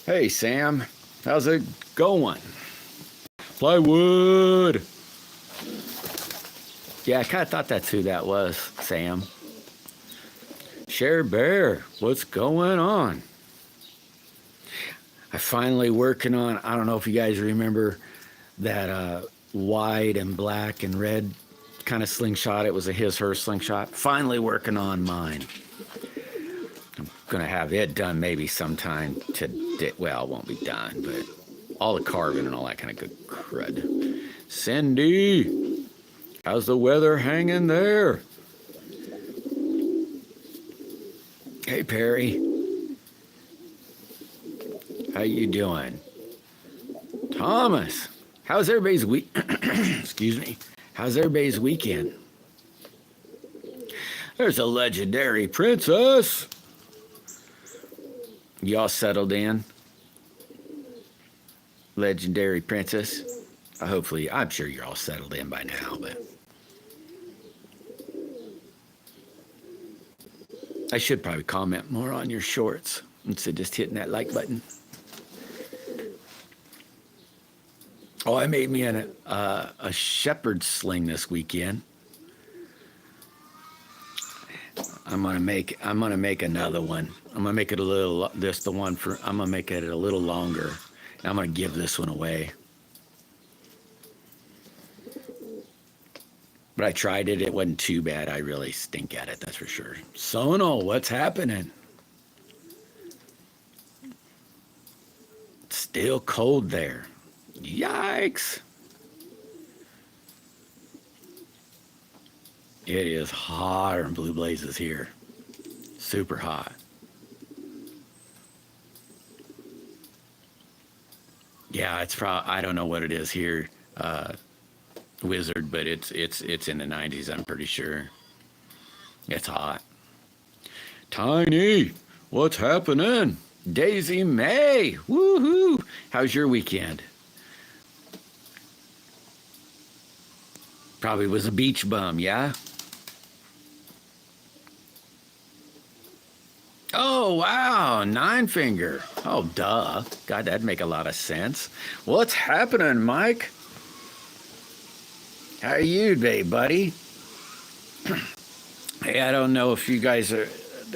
Hey, Sam. How's it going? Plywood. Yeah, I kind of thought that's who that was, Sam. Share Bear, what's going on? I finally working on, I don't know if you guys remember that white and black and red kind of slingshot. It was a his/her slingshot. Finally working on mine. I'm gonna have it done maybe sometime today. Well, it won't be done, but all the carving and all that kind of good crud. Cindy, how's the weather hanging there? Hey, Perry. How you doing? Thomas, how's everybody's week? Excuse me. How's everybody's weekend? There's a legendary princess. Y'all settled in? Legendary princess. Hopefully, I'm sure you're all settled in by now, but I should probably comment more on your shorts instead of just hitting that like button. Oh, I made me a shepherd sling this weekend. I'm gonna make another one. I'm gonna make it a little. I'm gonna make it a little longer. And I'm gonna give this one away. But I tried it. It wasn't too bad. I really stink at it. That's for sure. Sono, what's happening? It's still cold there. Yikes. It is hotter than Blue Blazes here. Super hot. Yeah, it's probably, I don't know what it is here, Wizard, but it's in the 90s, I'm pretty sure. It's hot. Tiny, what's happening? Daisy May, woohoo! How's your weekend? Probably was a beach bum, yeah? Oh, wow, 9-finger. Oh, duh. God, that'd make a lot of sense. What's happening, Mike? How are you today, buddy? Hey, I don't know if you guys are...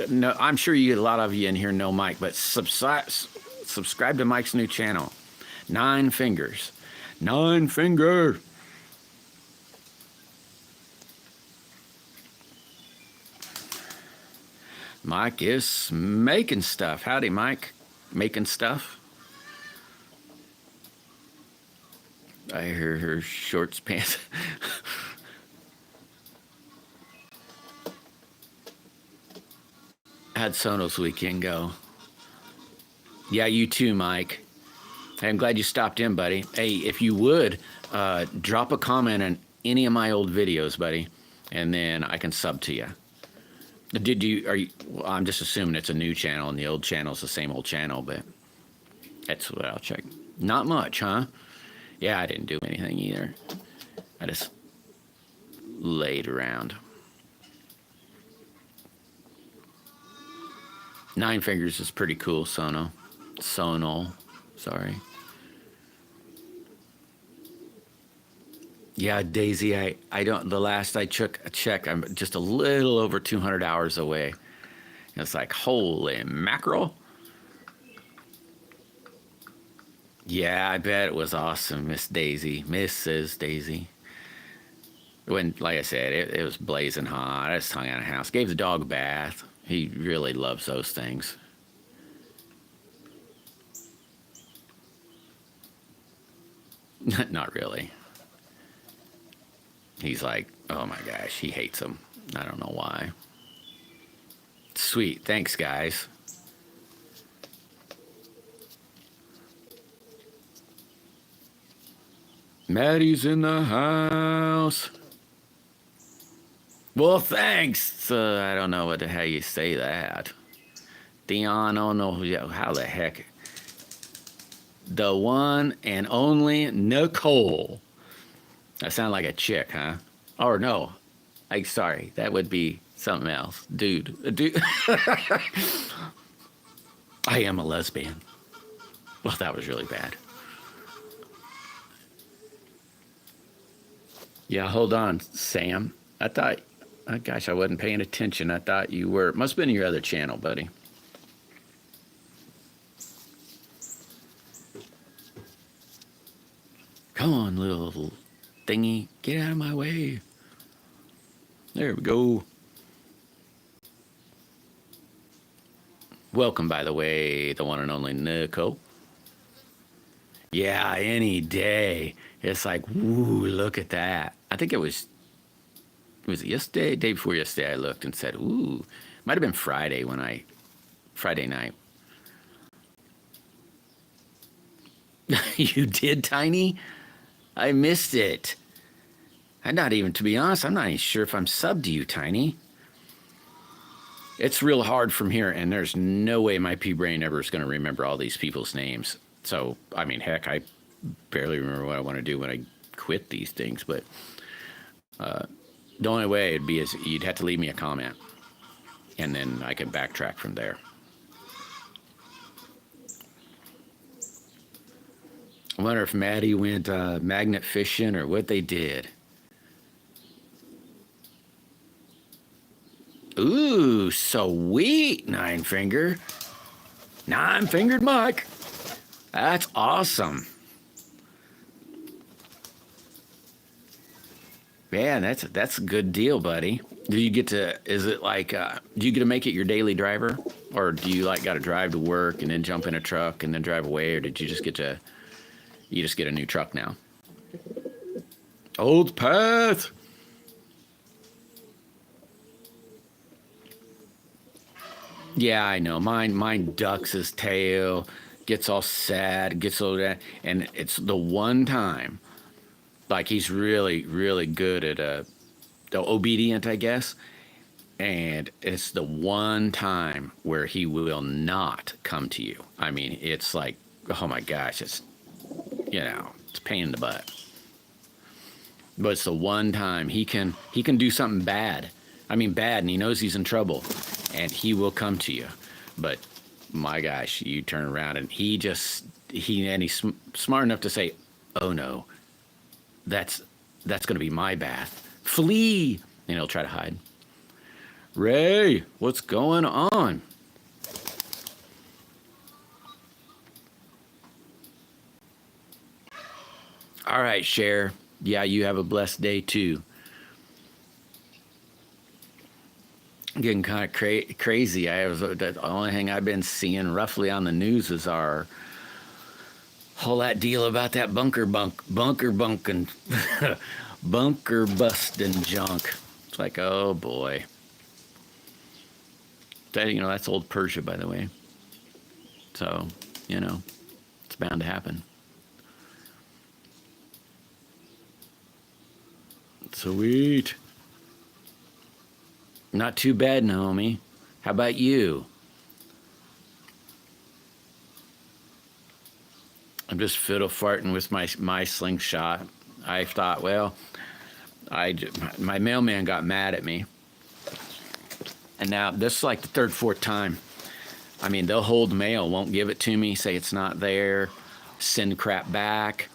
No, I'm sure a lot of you in here know Mike, but subscribe to Mike's new channel. 9 fingers. 9-finger. Mike is making stuff. Howdy, Mike. Making stuff. I hear her shorts, pants. How'd Sono's weekend go? Yeah, you too, Mike. Hey, I'm glad you stopped in, buddy. Hey, if you would, drop a comment on any of my old videos, buddy, and then I can sub to you. Well, I'm just assuming it's a new channel and the old channel's the same old channel, but that's what I'll check. Not much, huh? Yeah, I didn't do anything either. I just laid around. 9 fingers is pretty cool, Sono. Sorry. Yeah, Daisy, I don't, the last I checked, I'm just a little over 200 hours away. And it's like, holy mackerel. Yeah, I bet it was awesome, Mrs. Daisy. When, like I said, it was blazing hot. I just hung out of the house, gave the dog a bath. He really loves those things. Not really. He's like, oh my gosh, he hates them. I don't know why. Sweet, thanks guys. Maddie's in the house. Well, thanks. I don't know how you say that. Dion, I don't know how the heck. The one and only Nicole. I sound like a chick, huh? Or no, sorry, that would be something else. Dude. I am a lesbian. Well, that was really bad. Yeah, hold on, Sam. I thought, oh, gosh, I wasn't paying attention. I thought you were. It must have been your other channel, buddy. Come on, little thingy. Get out of my way. There we go. Welcome, by the way, the one and only Nicole. Yeah, any day. It's like, woo, look at that. I think it was yesterday, day before yesterday, I looked and said, ooh, might have been Friday Friday night. You did, Tiny? I missed it. To be honest, I'm not even sure if I'm subbed to you, Tiny. It's real hard from here, and there's no way my pea-brain ever is going to remember all these people's names. So, I mean, heck, I barely remember what I want to do when I quit these things, but the only way it'd be is you'd have to leave me a comment, and then I could backtrack from there. I wonder if Maddie went magnet fishing or what they did. Ooh, sweet, Nine Fingered Mike. That's awesome. Man, that's a good deal, buddy. Do you get to? Is it like? Do you get to make it your daily driver, or do you like got to drive to work and then jump in a truck and then drive away, or did you just get to? You just get a new truck now. Old path. Yeah, I know. Mine ducks his tail, gets all sad, gets all that, and it's the one time, like he's really, really good at obedient, I guess, and it's the one time where he will not come to you. I mean, it's like, oh my gosh, it's it's a pain in the butt. But it's the one time he can do something bad. I mean, bad, and he knows he's in trouble, and he will come to you. But my gosh, you turn around and he's smart enough to say, "Oh no, that's going to be my bath. Flee!" And he'll try to hide. Ray, what's going on? All right, Cher. Yeah, you have a blessed day too. Getting kind of crazy. The only thing I've been seeing roughly on the news is our whole that deal about that bunker bunking, bunker busting junk. It's like, oh boy. That's old Persia, by the way. So, it's bound to happen. Sweet. Not too bad, Naomi. How about you? I'm just fiddle farting with my slingshot. I thought, well, my mailman got mad at me. And now this is like the third, fourth time. I mean, they'll hold mail, won't give it to me, say it's not there, send crap back,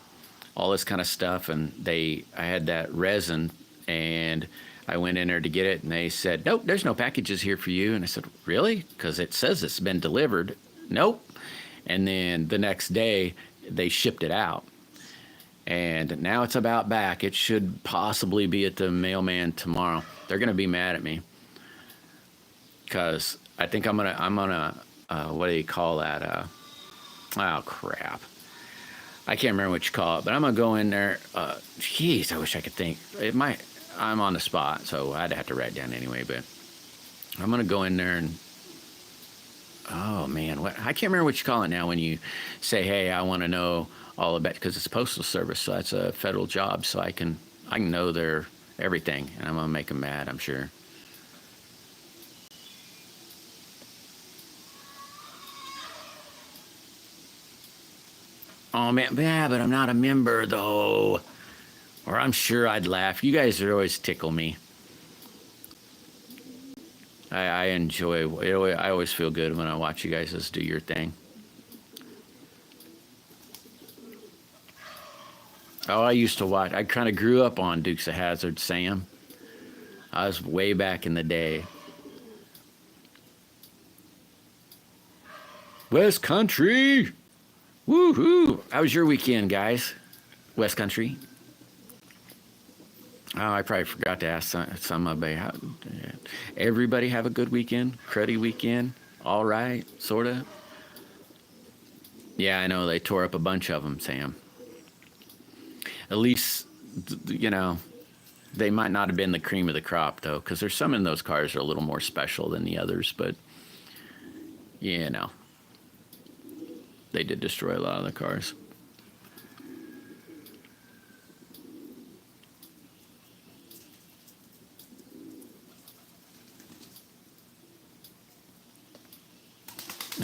all this kind of stuff. And I had that resin, and I went in there to get it, and they said, nope, there's no packages here for you. And I said, really? Because it says it's been delivered. Nope. And then the next day, they shipped it out. And now it's about back. It should possibly be at the mailman tomorrow. They're going to be mad at me. Because I think I'm gonna what do you call that? Oh, crap. I can't remember what you call it, but I'm going to go in there. Jeez, I wish I could think. I'm on the spot, so I'd have to write it down anyway, but I'm going to go in there and, oh man, I can't remember what you call it now when you say, hey, I want to know all about, because it's Postal Service, so that's a federal job, so I can know their everything, and I'm going to make them mad, I'm sure. Oh man, yeah, but I'm not a member though. Or I'm sure I'd laugh. You guys always tickle me. I enjoy it. I always feel good when I watch you guys just do your thing. Oh, I used to watch. I kind of grew up on Dukes of Hazzard, Sam. I was way back in the day. West Country. Woohoo! How was your weekend, guys? West Country. Oh, I probably forgot to ask somebody. Everybody have a good weekend? Cruddy weekend? All right, sort of? Yeah, I know. They tore up a bunch of them, Sam. At least, you know, they might not have been the cream of the crop, though, because there's some in those cars that are a little more special than the others, but, you know, they did destroy a lot of the cars.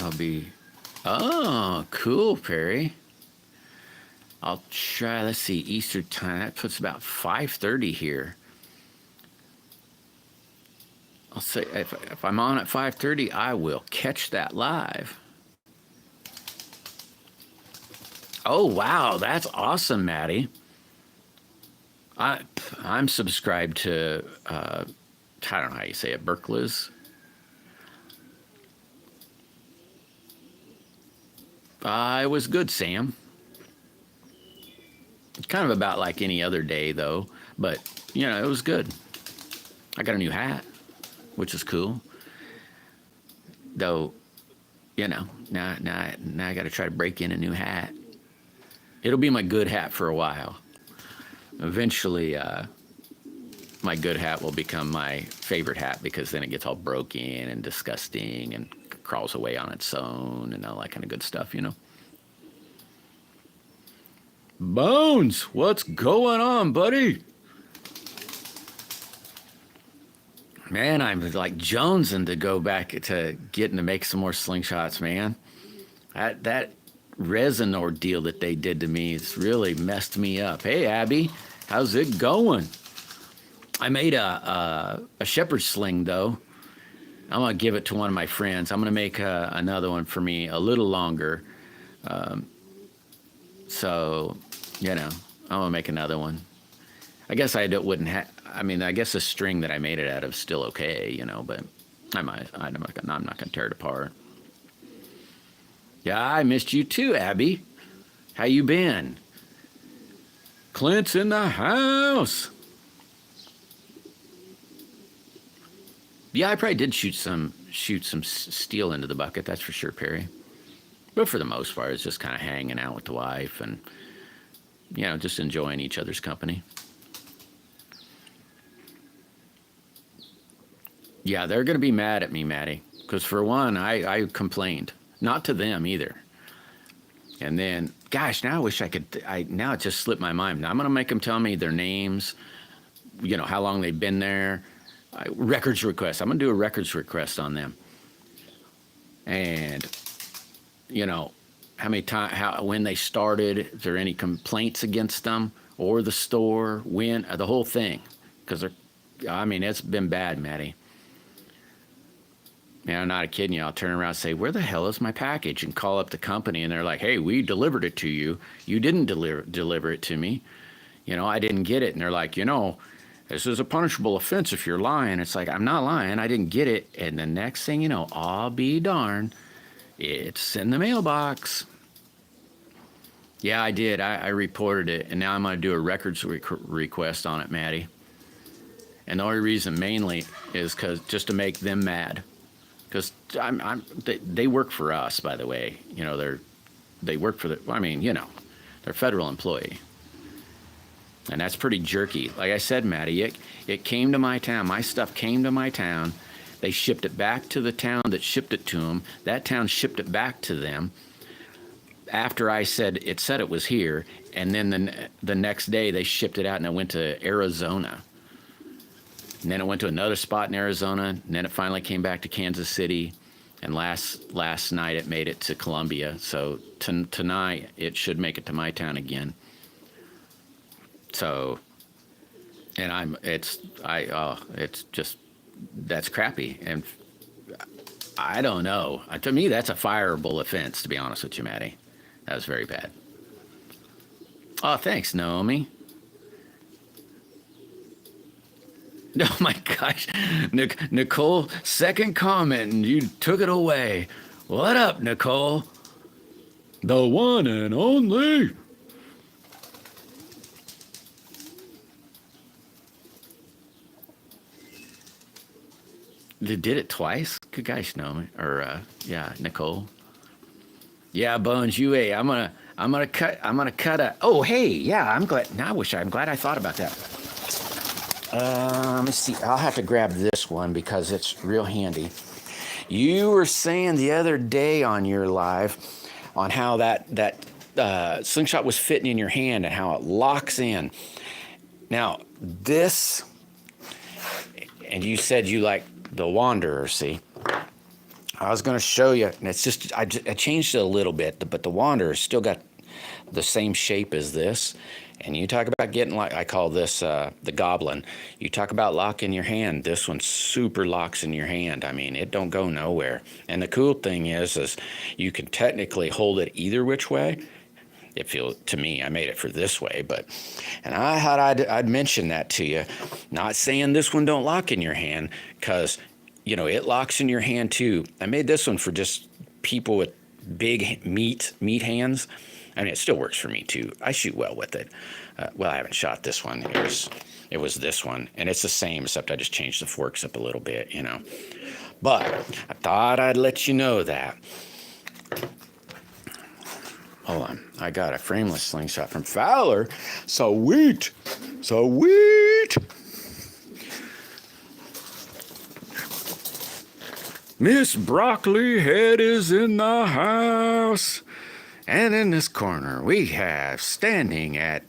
I'll be... Oh, cool, Perry. I'll try, let's see, Easter time. That puts about 5:30 here. I'll say, if I'm on at 5:30, I will catch that live. Oh, wow, that's awesome, Maddie. I'm subscribed to, I don't know how you say it, Berkeley's. It was good, Sam. Kind of about like any other day, though. But, you know, it was good. I got a new hat, which is cool. Though, you know, now I got to try to break in a new hat. It'll be my good hat for a while. Eventually, my good hat will become my favorite hat because then it gets all broken and disgusting and crawls away on its own and all that kind of good stuff, you know. Bones, what's going on, buddy? Man, I'm like jonesing to go back to getting to make some more slingshots, man. That resin ordeal that they did to me has really messed me up. Hey, Abby, how's it going? I made a shepherd sling, though. I'm going to give it to one of my friends. I'm going to make another one for me a little longer. So, you know, I'm going to make another one. I guess I wouldn't have, I mean, I guess the string that I made it out of is still okay, you know, but I'm not going to tear it apart. Yeah, I missed you too, Abby. How you been? Clint's in the house. Yeah, I probably did shoot some steel into the bucket, that's for sure, Perry. But for the most part, it's just kind of hanging out with the wife and, you know, just enjoying each other's company. Yeah, they're going to be mad at me, Maddie, because for one, I complained. Not to them either. And then, gosh, now I wish I could, now it just slipped my mind. Now I'm going to make them tell me their names, you know, how long they've been there. Records request. I'm going to do a records request on them. And, you know, how many times, when they started, is there any complaints against them or the store, when, the whole thing. Because I mean, it's been bad, Maddie. You know, I'm not kidding you. I'll turn around and say, where the hell is my package? And call up the company and they're like, hey, we delivered it to you. You didn't deliver it to me. You know, I didn't get it. And they're like, you know, this is a punishable offense if you're lying. It's like, I'm not lying. I didn't get it. And the next thing you know, I'll be darned, it's in the mailbox. Yeah, I did. I reported it. And now I'm going to do a records request on it, Maddie. And the only reason mainly is just to make them mad. Because they work for us, by the way. You know, they work for I mean, you know, they're a federal employee. And that's pretty jerky. Like I said, Maddie, it came to my town. My stuff came to my town. They shipped it back to the town that shipped it to them. That town shipped it back to them after I said it was here. And then the next day they shipped it out and it went to Arizona. And then it went to another spot in Arizona. And then it finally came back to Kansas City. And last night it made it to Columbia. So tonight it should make it to my town again. So, and it's just, that's crappy. And I don't know. To me, that's a fireable offense, to be honest with you, Maddie. That was very bad. Oh, thanks, Naomi. Oh my gosh. Nicole, second comment, and you took it away. What up, Nicole? The one and only. You did it twice? Good gosh, Naomi. Or, yeah, Nicole. Yeah, Bones, I'm gonna cut a, oh, hey, yeah, I'm glad I thought about that. Let me see. I'll have to grab this one because it's real handy. You were saying the other day on your live on how that slingshot was fitting in your hand and how it locks in. Now, this, and you said you like the Wanderer, see? I was going to show you, and it's just, I changed it a little bit, but the Wanderer still got the same shape as this. And you talk about getting, like, I call this the Goblin. You talk about locking your hand. This one super locks in your hand. I mean, it don't go nowhere. And the cool thing is you can technically hold it either which way. It feels, to me, I made it for this way, and I thought I'd mention that to you. Not saying this one don't lock in your hand, because, you know, it locks in your hand too. I made this one for just people with big meat hands. I mean, it still works for me too. I shoot well with it. Well, I haven't shot this one. It was this one, and it's the same, except I just changed the forks up a little bit, you know. But I thought I'd let you know that. Hold on, I got a frameless slingshot from Fowler. Sweet. Miss Broccoli Head is in the house. And in this corner, we have standing at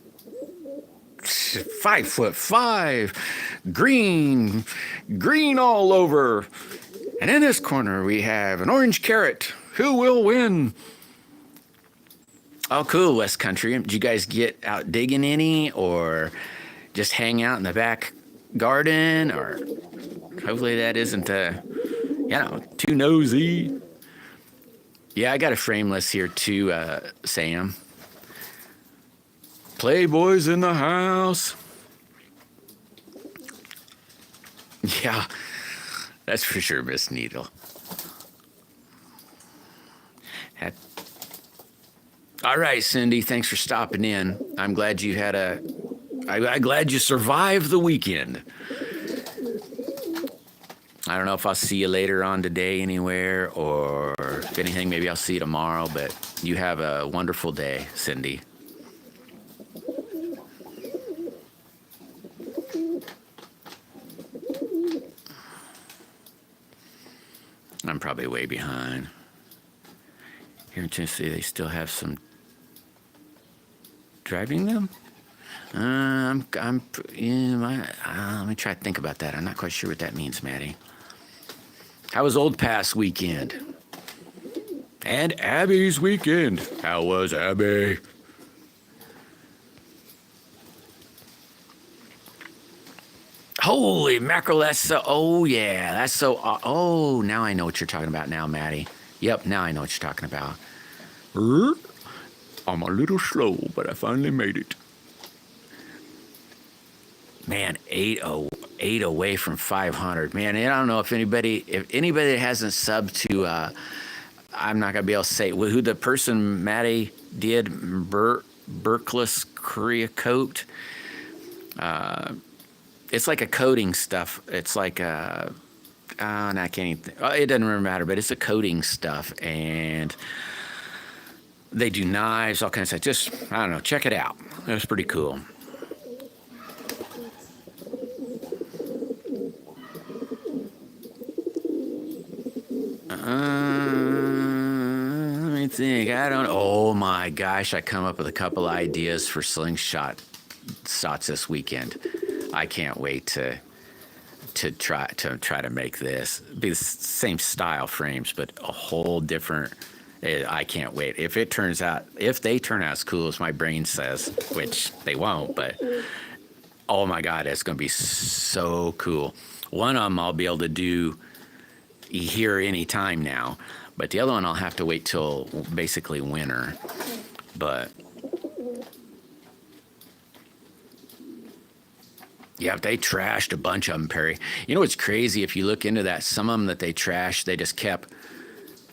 5'5", green all over. And in this corner, we have an orange carrot. Who will win? Oh, cool, West Country. Did you guys get out digging any, or just hang out in the back garden? Or hopefully that isn't, too nosy. Yeah, I got a frameless here too, Sam. Playboy's in the house. Yeah, that's for sure, Miss Needle. All right, Cindy, thanks for stopping in. I'm glad you had I'm glad you survived the weekend. I don't know if I'll see you later on today anywhere, or if anything, maybe I'll see you tomorrow, but you have a wonderful day, Cindy. I'm probably way behind. Here in Tennessee, they still have some driving them? Let me try to think about that. I'm not quite sure what that means, Maddie. How was Old Pass weekend? And Abby's weekend. How was Abby? Holy mackerel, that's so, oh yeah, that's so, oh, now I know what you're talking about now, Maddie. Yep, now I know what you're talking about. I'm a little slow, but I finally made it. Man, 8 away from 500. Man, I don't know if anybody that hasn't subbed to, I'm not going to be able to say who the person Maddie did, Berkless Korea coat. It's like a coating stuff. It's like I can't even it doesn't really matter, but it's a coating stuff, and they do knives, all kinds of stuff. Just, I don't know, check it out. It was pretty cool. Let me think. Oh my gosh, I come up with a couple ideas for slingshot shots this weekend. I can't wait to try to make this. Be the same style frames, but a whole different. I can't wait. If they turn out as cool as my brain says, which they won't, but oh my God, it's going to be so cool. One of them I'll be able to do here any time now, but the other one I'll have to wait till basically winter. But Yeah, they trashed a bunch of them, Perry. You know what's crazy? If you look into that, some of them that they trashed, they just kept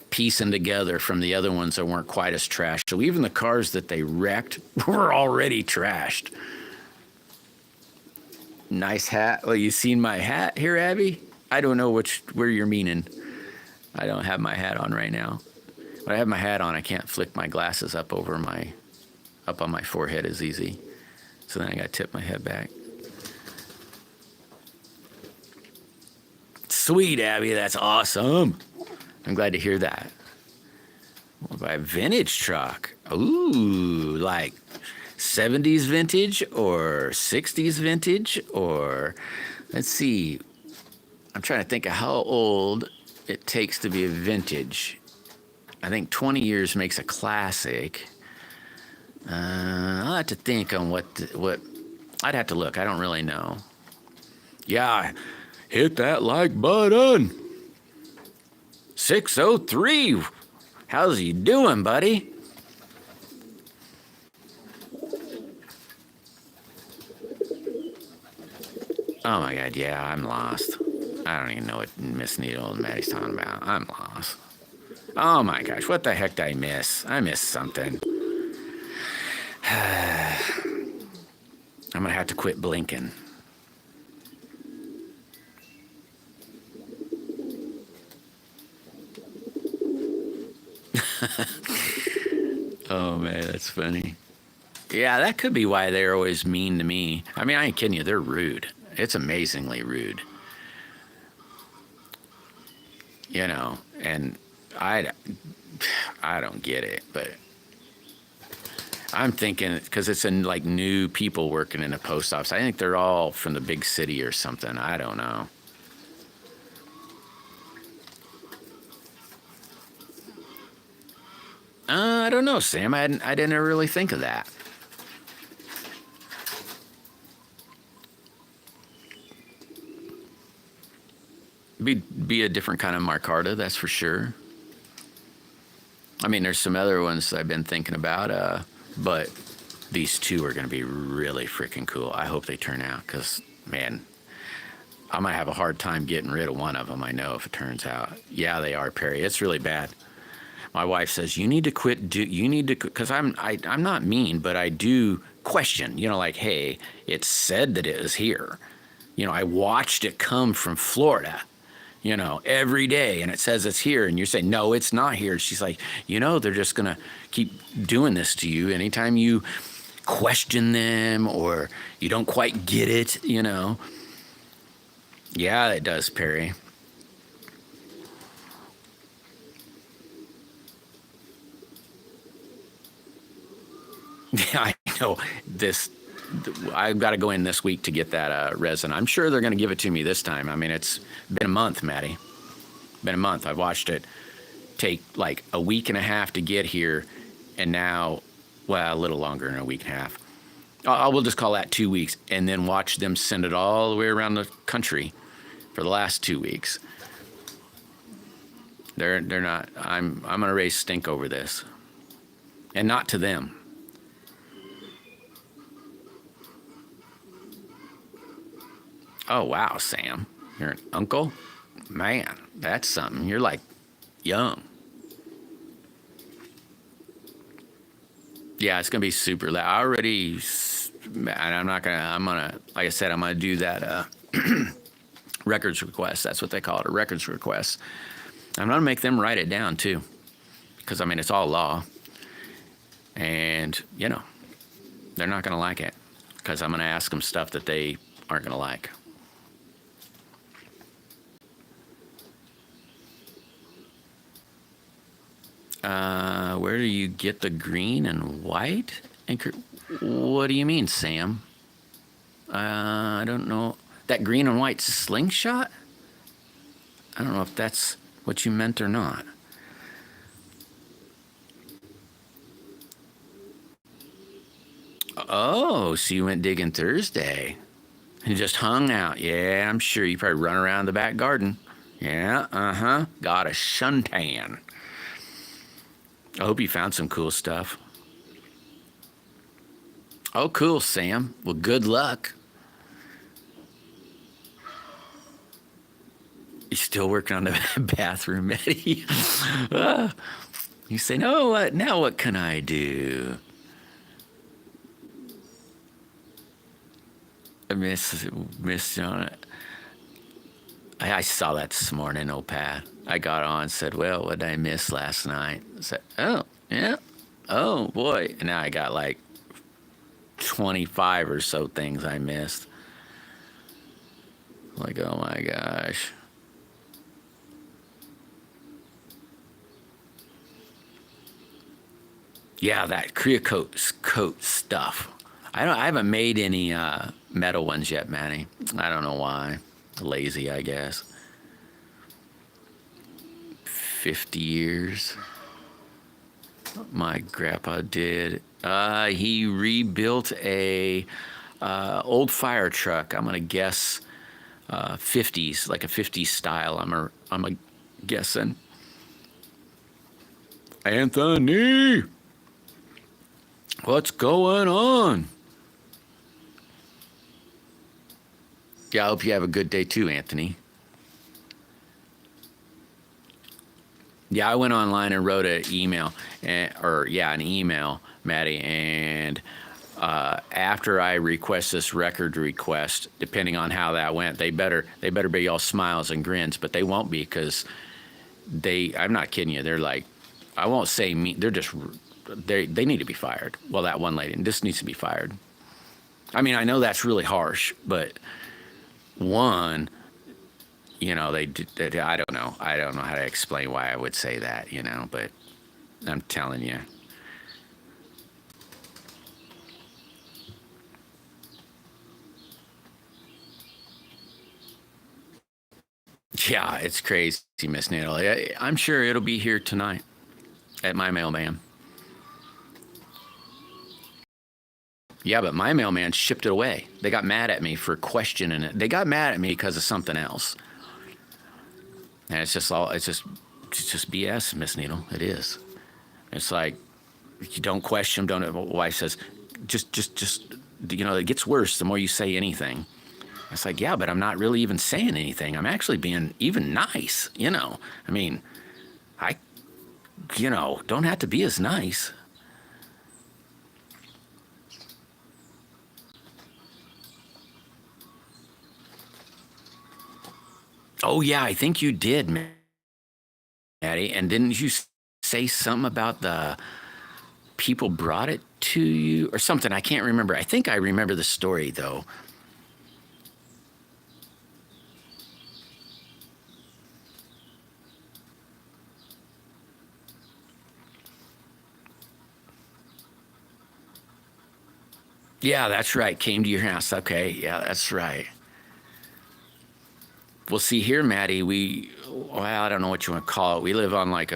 piecing together from the other ones that weren't quite as trashed. So even the cars that they wrecked were already trashed. Nice hat. Well, you seen my hat here, Abby? I don't know where you're meaning. I don't have my hat on right now. When I have my hat on, I can't flick my glasses up on my forehead as easy. So then I gotta tip my head back. Sweet, Abby, that's awesome. I'm glad to hear that. What about a vintage truck? Ooh, like 70s vintage or 60s vintage or, let's see. I'm trying to think of how old it takes to be a vintage. I think 20 years makes a classic. I'll have to think on what I'd have to look. I don't really know. Yeah, hit that like button. 603. How's he doing, buddy? Oh my God, yeah, I'm lost. I don't even know what Miss Needle and Maddie's talking about. I'm lost. Oh my gosh, what the heck did I miss? I missed something. I'm gonna have to quit blinking. Oh man, that's funny. Yeah, that could be why they're always mean to me. I mean, I ain't kidding you, they're rude. It's amazingly rude. You know, and I don't get it, but I'm thinking because it's in like new people working in a post office. I think they're all from the big city or something. I don't know. I don't know, Sam. I didn't really think of that. Be a different kind of Marcarta, that's for sure. I mean, there's some other ones I've been thinking about, but these two are going to be really freaking cool. I hope they turn out because, man, I'm going to have a hard time getting rid of one of them, I know, if it turns out. Yeah, they are, Perry. It's really bad. My wife says, you need to quit, because I'm not mean, but I do question, like, hey, it said that it was here. I watched it come from Florida. Every day, and it says it's here, and you're saying, no, it's not here. She's like, they're just going to keep doing this to you anytime you question them or you don't quite get it, Yeah, it does, Perry. Yeah, I know this. I've got to go in this week to get that resin. I'm sure they're going to give it to me this time. I mean, it's been a month, Maddie. Been a month. I've watched it take like a week and a half to get here, and now, well, a little longer than a week and a half. We'll just call that 2 weeks, and then watch them send it all the way around the country for the last 2 weeks. They're not. I'm going to raise stink over this, and not to them. Oh, wow, Sam. You're an uncle? Man, that's something. You're like young. Yeah, it's going to be super loud. I already, and I'm going to, like I said, I'm going to do that records request. That's what they call it, a records request. I'm going to make them write it down, too. Because, I mean, it's all law. And, they're not going to like it. Because I'm going to ask them stuff that they aren't going to like. Where do you get the green and white? What do you mean, Sam? I don't know. That green and white slingshot? I don't know if that's what you meant or not. Oh, so you went digging Thursday and just hung out. Yeah, I'm sure you probably run around the back garden. Yeah, got a suntan. I hope you found some cool stuff. Oh, cool, Sam. Well, good luck. You still working on the bathroom, Eddie? Ah, you say, no, what? Now what can I do? Miss John. I saw that this morning, oh Pat. I got on and said, well, what did I miss last night? I said, oh, yeah. Oh, boy. And now I got like 25 or so things I missed. Like, oh my gosh. Yeah, that Creocoat coat stuff. I haven't made any metal ones yet, Manny. I don't know why. Lazy, I guess. 50 years. My grandpa did. He rebuilt a old fire truck. I'm gonna guess 50s, like a 50s style. I'm a guessing. Anthony, what's going on? Yeah, I hope you have a good day too, Anthony. Yeah, I went online and wrote an email, an email, Maddie, and after I request this record request, depending on how that went, they better be all smiles and grins, but they won't be because I'm not kidding you. They're like, I won't say me. They're just they need to be fired. Well, that one lady just needs to be fired. I mean, I know that's really harsh, but one, you know, I don't know how to explain why I would say that, you know, but I'm telling you. Yeah, it's crazy, Miss Needle. I'm sure it'll be here tonight at my mailman. Yeah, but my mailman shipped it away. They got mad at me for questioning it. They got mad at me because of something else. And it's just BS, Miss Needle. It is. It's like, you don't question, don't. My wife says, just, you know, it gets worse the more you say anything. It's like, yeah, but I'm not really even saying anything. I'm actually being even nice, you know. I mean, don't have to be as nice. Oh, yeah, I think you did, Maddie. And didn't you say something about the people brought it to you or something? I can't remember. I think I remember the story, though. Yeah, that's right. Came to your house. Okay. Yeah, that's right. Well, see here, Maddie, I don't know what you want to call it. We live on like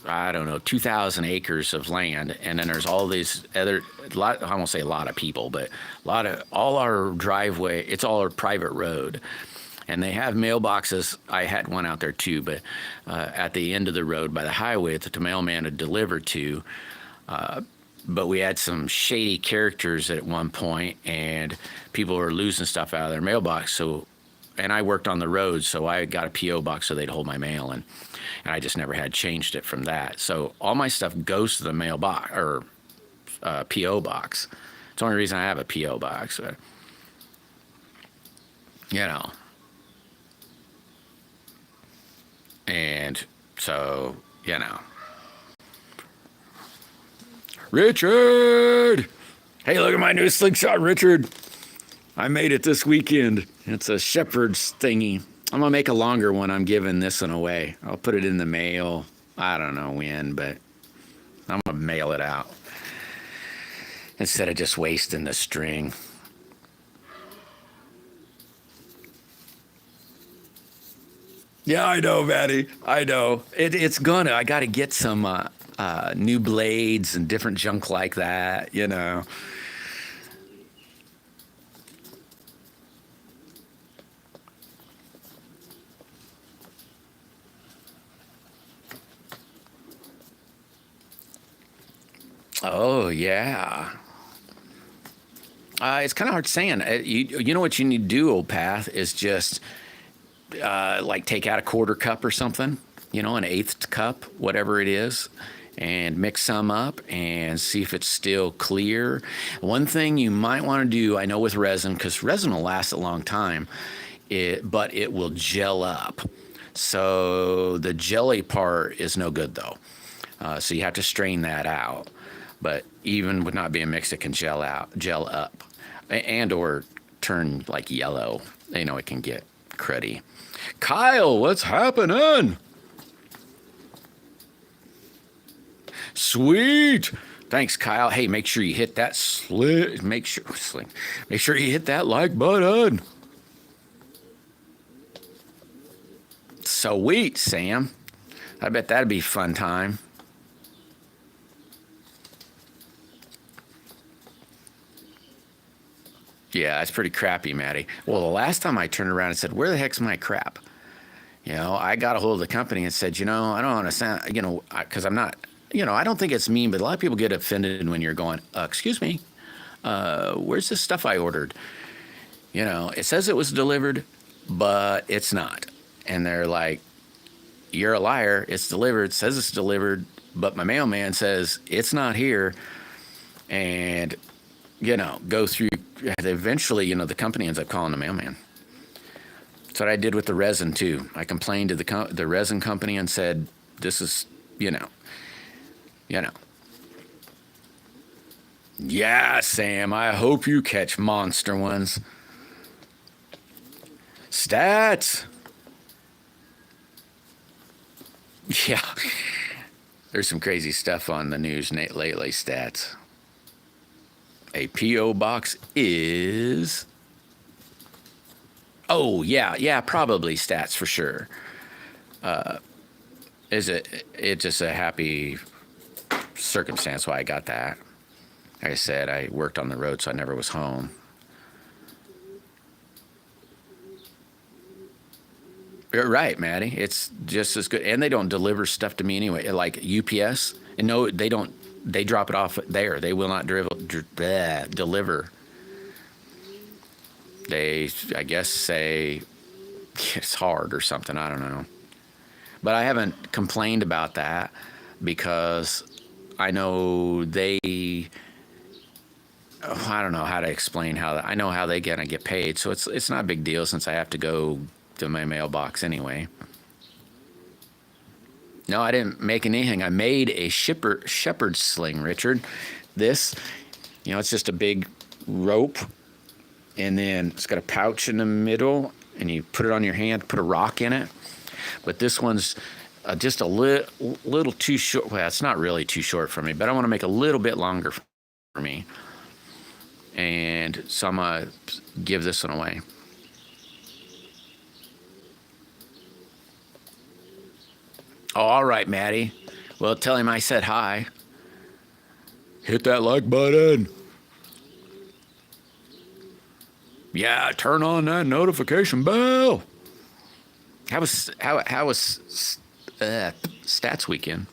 I don't know, 2,000 acres of land. And then there's all these I won't say a lot of people, but all our driveway, it's all our private road. And they have mailboxes. I had one out there too, but at the end of the road by the highway that the mailman would deliver to. But we had some shady characters at one point, and people were losing stuff out of their mailbox. And I worked on the road, so I got a P.O. box so they'd hold my mail, and I just never had changed it from that. So all my stuff goes to the mailbox or P.O. box. It's the only reason I have a P.O. box. But, you know. And so, you know. Richard! Hey, look at my new Slingshot, Richard. I made it this weekend. It's a shepherd's thingy. I'm going to make a longer one. I'm giving this one away. I'll put it in the mail. I don't know when, but I'm going to mail it out instead of just wasting the string. Yeah, I know, Maddie. I know. I got to get some new blades and different junk like that, you know. Oh, yeah. It's kind of hard saying. You know what you need to do, old Path, is just like take out a quarter cup or something, you know, an eighth cup, whatever it is, and mix some up and see if it's still clear. One thing you might want to do, I know with resin, because resin will last a long time, but it will gel up. So the jelly part is no good though. So you have to strain that out. But even with not being mixed, it can gel up, and or turn like yellow. You know, it can get cruddy. Kyle, what's happening? Sweet. Thanks, Kyle. Hey, make sure you hit that make sure you hit that like button. Sweet, Sam. I bet that'd be a fun time. Yeah, it's pretty crappy, Maddie. Well, the last time I turned around and said, where the heck's my crap? You know, I got a hold of the company and said, you know, I don't understand, you know, because I'm not, you know, I don't think it's mean, but a lot of people get offended when you're going, excuse me, where's this stuff I ordered? You know, it says it was delivered, but it's not. And they're like, you're a liar. It's delivered, says it's delivered, but my mailman says it's not here. And, you know, go through, eventually, you know, the company ends up calling the mailman. That's what I did with the resin, too. I complained to the resin company and said, this is, you know. Yeah, Sam, I hope you catch monster ones. Stats. Yeah. There's some crazy stuff on the news lately, Stats. A P.O. box is... Oh, yeah, probably Stats for sure. It's just a happy circumstance why I got that. Like I said, I worked on the road, so I never was home. You're right, Maddie. It's just as good. And they don't deliver stuff to me anyway, like UPS. And no, they don't. They drop it off there. They will not deliver. They, I guess, say it's hard or something. I don't know. But I haven't complained about that because I know they... I don't know how to explain I know how they get paid. So it's not a big deal since I have to go to my mailbox anyway. No, I didn't make anything. I made a shepherd's sling, Richard. This, you know, it's just a big rope, and then it's got a pouch in the middle, and you put it on your hand, put a rock in it. But this one's just a little too short. Well, it's not really too short for me, but I want to make a little bit longer for me. And so I'm going to give this one away. Oh, all right, Maddie. Well, tell him I said hi. Hit that like button. Yeah, turn on that notification bell. How was Stats weekend?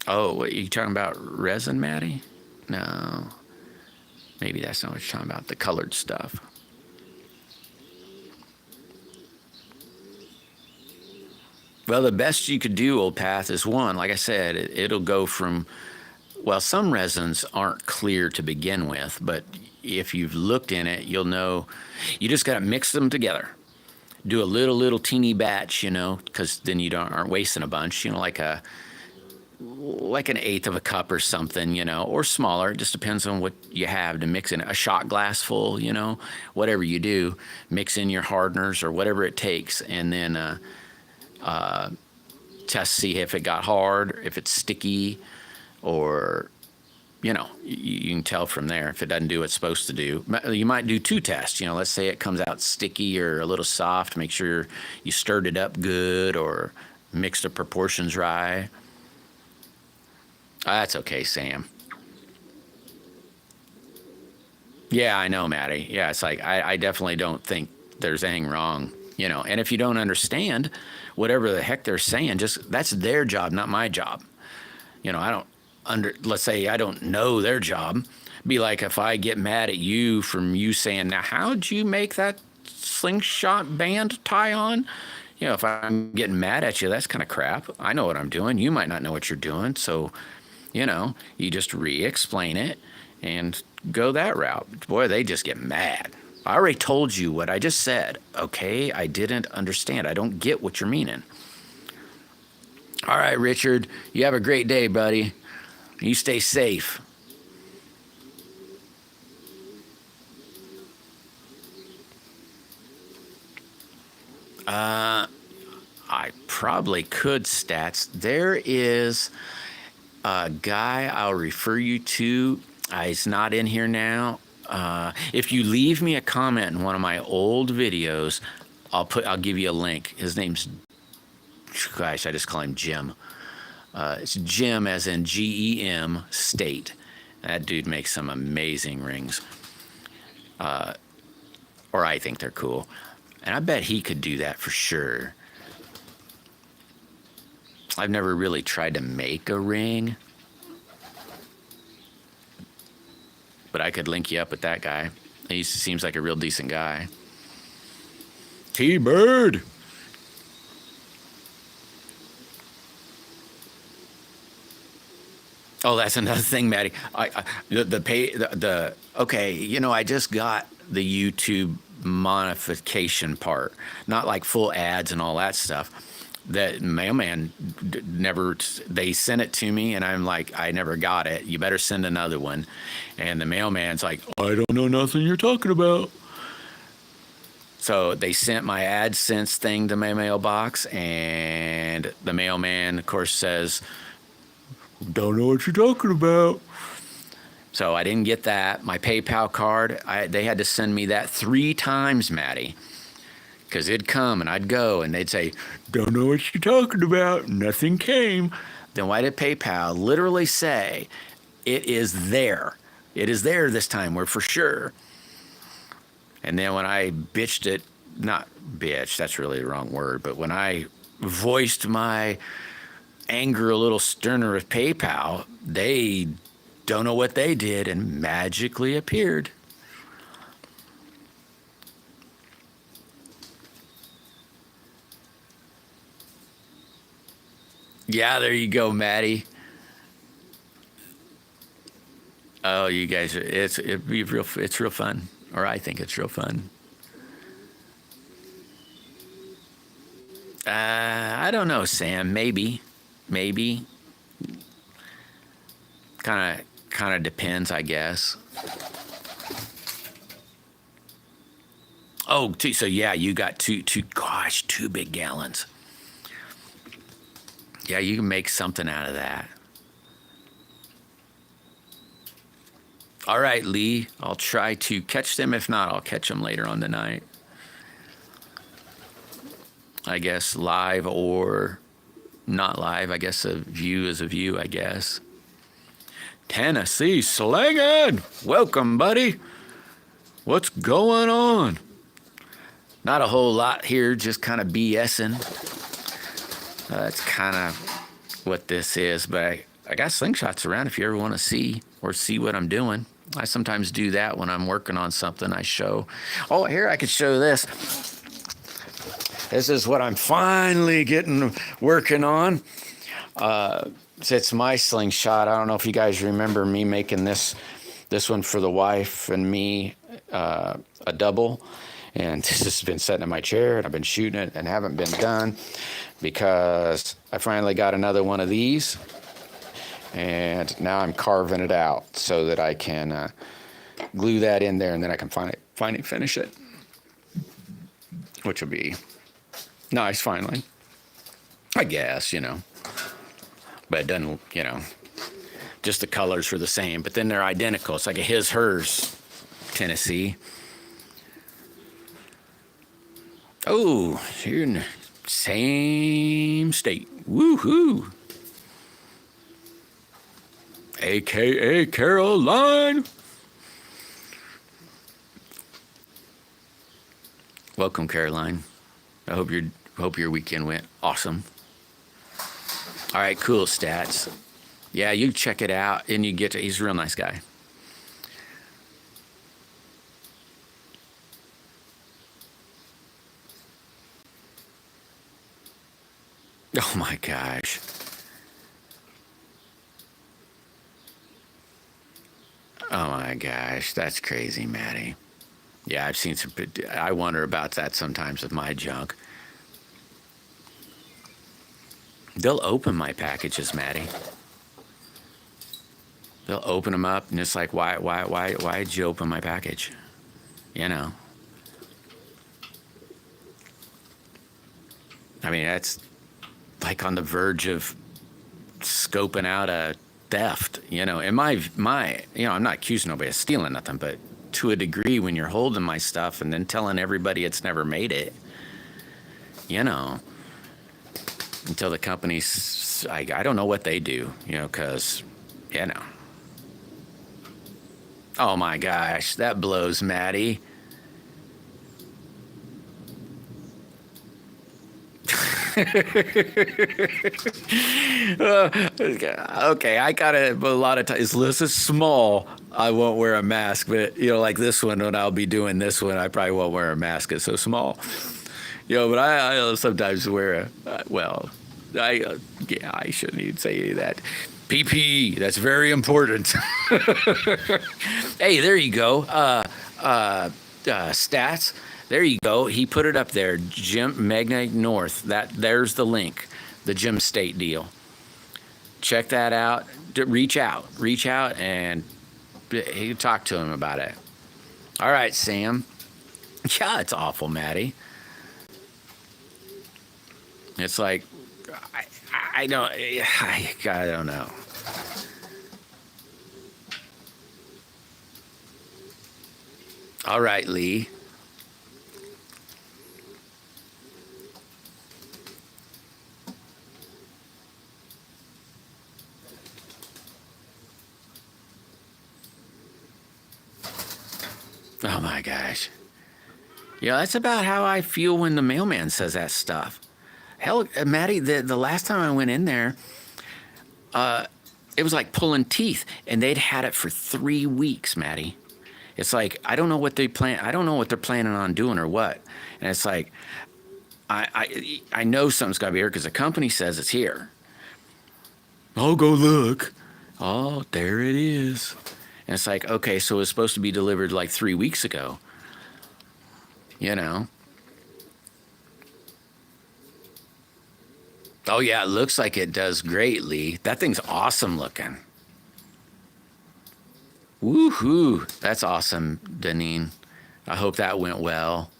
Oh, what, you talking about resin, Maddie? No. Maybe that's not what you're talking about, the colored stuff. Well, the best you could do, Old Path, is one. Like I said, it'll go from, well, some resins aren't clear to begin with, but if you've looked in it, you'll know. You just got to mix them together. Do a little teeny batch, you know, because then you aren't wasting a bunch, you know, like an eighth of a cup or something, you know, or smaller. It just depends on what you have to mix in. A shot glass full, you know, whatever you do, mix in your hardeners or whatever it takes, and then test, see if it got hard, if it's sticky, or, you know, you can tell from there if it doesn't do what it's supposed to do. You might do two tests, you know, let's say it comes out sticky or a little soft, make sure you stirred it up good or mixed the proportions right. That's okay, Sam. Yeah, I know, Maddie. Yeah, it's like, I definitely don't think there's anything wrong, you know. And if you don't understand whatever the heck they're saying, just, that's their job, not my job. You know, let's say I don't know their job. Be like if I get mad at you from you saying, now how'd you make that slingshot band tie on? You know, if I'm getting mad at you, that's kind of crap. I know what I'm doing. You might not know what you're doing. So, you know, you just re-explain it and go that route. Boy, they just get mad. I already told you what I just said. Okay, I didn't understand. I don't get what you're meaning. All right, Richard, you have a great day, buddy. You stay safe. I probably could, Stats. There is a guy I'll refer you to. He's not in here now. If you leave me a comment in one of my old videos, I'll give you a link. His name's, gosh, I just call him Jim. It's Jim as in G-E-M State. That dude makes some amazing rings. Or I think they're cool. And I bet he could do that for sure. I've never really tried to make a ring. But I could link you up with that guy. He seems like a real decent guy. T-Bird! Oh, that's another thing, Maddie. Okay, you know, I just got the YouTube monetization part, not like full ads and all that stuff. That mailman they sent it to me and I'm like, I never got it. You better send another one. And the mailman's like, I don't know nothing you're talking about. So they sent my AdSense thing to my mailbox, and the mailman, of course, says, don't know what you're talking about. So I didn't get that. My PayPal card, they had to send me that 3 times, Maddie. Because it'd come and I'd go and they'd say, don't know what you're talking about. Nothing came. Then why did PayPal literally say, it is there? It is there this time. We're for sure. And then when I bitched it, not bitch, that's really the wrong word, but when I voiced my anger a little sterner with PayPal, they don't know what they did and magically appeared. Yeah, there you go, Maddie. Oh, you guys, it's real fun, or I think it's real fun. I don't know, Sam. Maybe. Kind of depends, I guess. Oh, so yeah, you got two big gallons. Yeah, you can make something out of that. All right, Lee, I'll try to catch them. If not, I'll catch them later on tonight. I guess live or not live. I guess a view is a view, I guess. Tennessee slanging. Welcome, buddy. What's going on? Not a whole lot here, just kind of BSing. That's kind of what this is, but I got slingshots around if you ever want to see what I'm doing. I sometimes do that when I'm working on something. I show. Oh, here I could show this. This is what I'm finally working on. It's my slingshot. I don't know if you guys remember me making this one for the wife and me, a double. And this has been sitting in my chair, and I've been shooting it and haven't been done because I finally got another one of these. And now I'm carving it out so that I can glue that in there, and then I can finally finish it, which will be nice finally, I guess, you know. But it doesn't, you know, just the colors are the same, but then they're identical. It's like a his-hers Tennessee. Oh, you're in the same state. Woohoo! AKA Caroline. Welcome, Caroline. I hope your weekend went awesome. All right, cool, Stats. Yeah, you check it out, and you get to. He's a real nice guy. Oh my gosh. Oh my gosh, that's crazy, Maddie. Yeah, I've seen some. I wonder about that sometimes with my junk. They'll open my packages, Maddie. They'll open them up, and it's like, why did you open my package? You know. I mean, that's like on the verge of scoping out a theft, you know. And I'm not accusing nobody of stealing nothing, but to a degree, when you're holding my stuff and then telling everybody it's never made it, you know, until the companies, I don't know what they do, you know, because, you know. Oh my gosh, that blows, Maddie. Okay, I gotta, but a lot of times, this is small. I won't wear a mask, but you know, like this one, when I'll be doing this one, I probably won't wear a mask. It's so small, you know. But I sometimes wear yeah, I shouldn't even say that. PPE, that's very important. Hey, there you go. Stats. There you go. He put it up there. Jim Magnetic North. There's the link. The Jim State deal. Check that out. Reach out, and you talk to him about it. All right, Sam. Yeah, it's awful, Maddie. It's like I don't know. All right, Lee. Oh my gosh. Yeah, that's about how I feel when the mailman says that stuff. Hell, Maddie, the last time I went in there, it was like pulling teeth, and they'd had it for 3 weeks, Maddie. It's like I don't know what they plan. I don't know what they're planning on doing or what. And it's like I know something's got to be here because the company says it's here. I'll go look. Oh, there it is. And it's like, okay, so it's supposed to be delivered like 3 weeks ago. You know? Oh, yeah, it looks like it does great, Lee. That thing's awesome looking. Woohoo. That's awesome, Deneen. I hope that went well.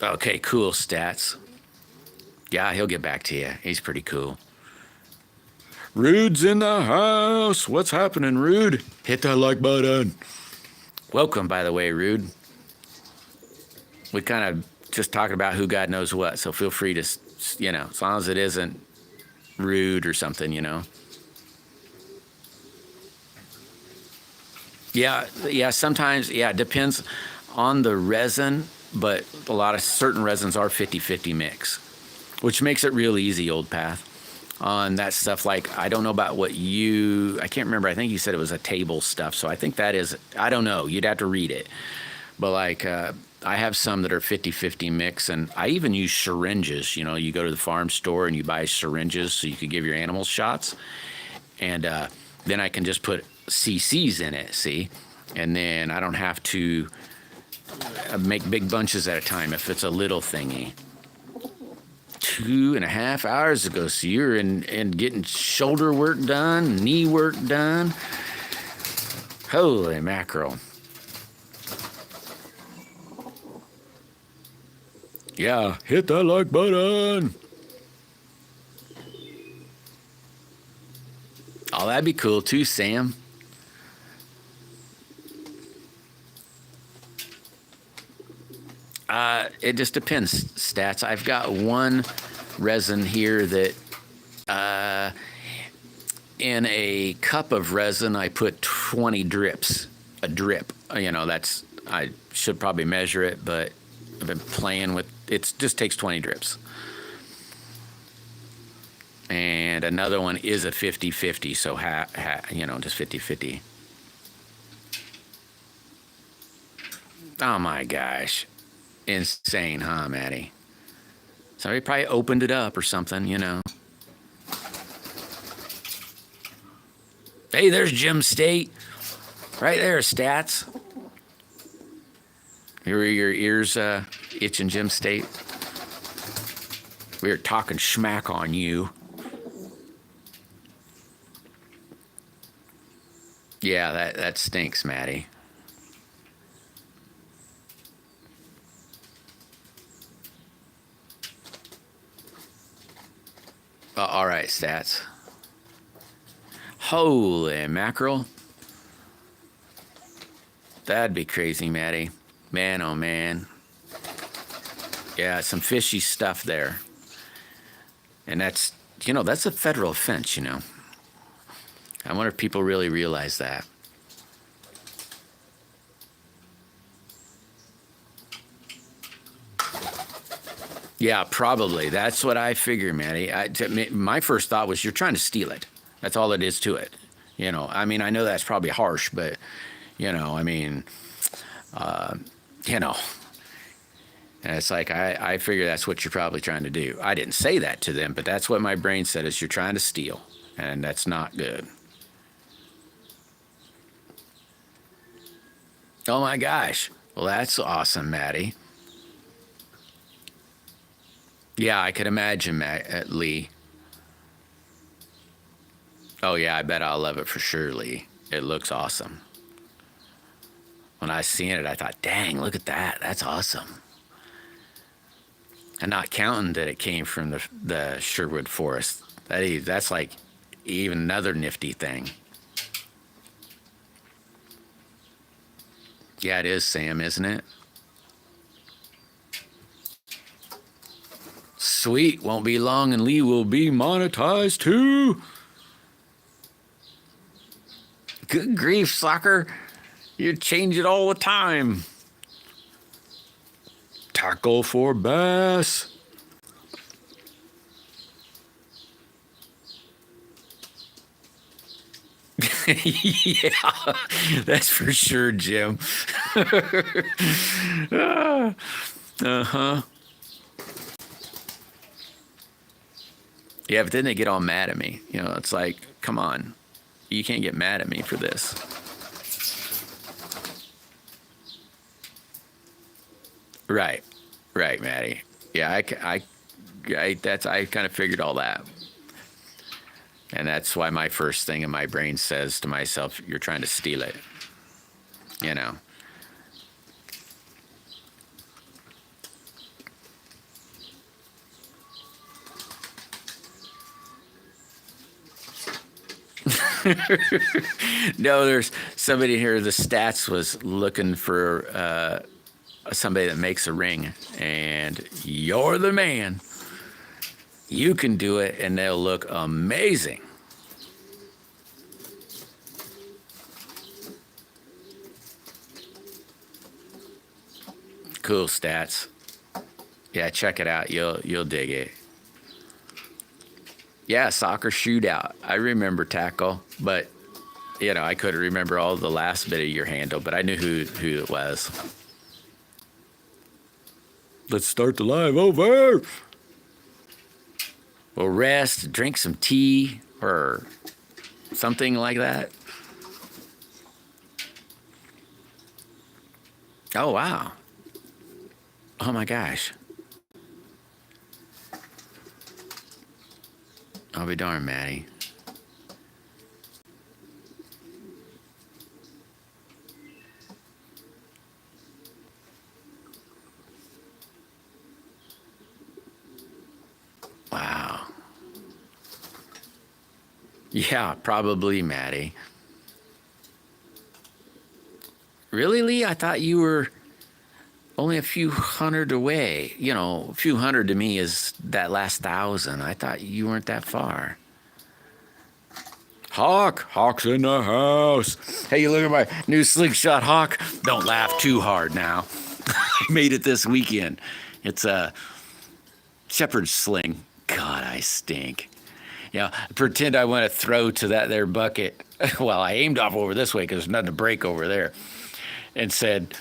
Okay, cool, Stats. Yeah, he'll get back to you. He's pretty cool. Rude's in the house. What's happening, Rude? Hit that like button. Welcome, by the way, Rude. We kind of just talking about who God knows what, so feel free to, you know, as long as it isn't rude or something, you know. Yeah, sometimes, yeah, it depends on the resin, but a lot of certain resins are 50-50 mix, which makes it real easy, Old Path. On that stuff, like, I don't know about I can't remember, I think you said it was a table stuff, so I think that is, I don't know, you'd have to read it. But like, I have some that are 50-50 mix, and I even use syringes. You know, you go to the farm store and you buy syringes so you could give your animals shots. And then I can just put CCs in it, see? And then I don't have to make big bunches at a time if it's a little thingy. 2.5 hours ago, so you're in getting shoulder work done, knee work done. Holy mackerel. Yeah, hit that like button. Oh, that'd be cool too, Sam. It just depends, Stats. I've got one resin here that in a cup of resin I put 20 drips. A drip. You know, I should probably measure it, but I've been playing with it just takes 20 drips. And another one is a 50-50, so just 50-50. Oh my gosh. Insane, huh, Maddie? Somebody probably opened it up or something, Hey, there's Jim State. Right there, stats. Your ears itching, Jim State. We were talking schmack on you. Yeah, that stinks, Maddie. All right, stats. Holy mackerel. That'd be crazy, Maddie. Man, oh man. Yeah, some fishy stuff there. And that's a federal offense, I wonder if people really realize that. Yeah, probably. That's what I figure, Maddie. My first thought was you're trying to steal it. That's all it is to it. I mean, I know that's probably harsh, but, and it's like, I figure that's what you're probably trying to do. I didn't say that to them, but that's what my brain said is you're trying to steal, and that's not good. Oh my gosh. Well, that's awesome, Maddie. Yeah, I could imagine, Lee. Oh yeah, I bet I'll love it for sure, Lee. It looks awesome. When I seen it, I thought, dang, look at that. That's awesome. And not counting that it came from the Sherwood Forest. That's like even another nifty thing. Yeah, it is, Sam, isn't it? Sweet. Won't be long and Lee will be monetized too. Good grief, soccer. You change it all the time. Tackle for bass. Yeah, that's for sure, Jim. Uh-huh. Yeah, but then they get all mad at me. It's like, come on. You can't get mad at me for this. Right, Maddie. Yeah, I kind of figured all that, and that's why my first thing in my brain says to myself, "You're trying to steal it," No, there's somebody here. The stats was looking for somebody that makes a ring, and you're the man. You can do it, and they'll look amazing. Cool stats. Yeah, check it out. You'll dig it. Yeah, soccer shootout. I remember tackle, but I couldn't remember all the last bit of your handle, but I knew who it was. Let's start the live over. We'll rest, drink some tea or something like that. Oh, wow. Oh, my gosh. I'll be darned, Maddie. Wow. Yeah, probably, Maddie. Really, Lee? I thought you were only a few hundred away. A few hundred to me is that last 1,000. I thought you weren't that far. Hawk's in the house. Hey, you look at my new Slingshot Hawk. Don't laugh too hard now. I made it this weekend. It's a shepherd's sling. God, I stink. Yeah, pretend I want to throw to that there bucket. Well, I aimed off over this way because there's nothing to break over there. And said,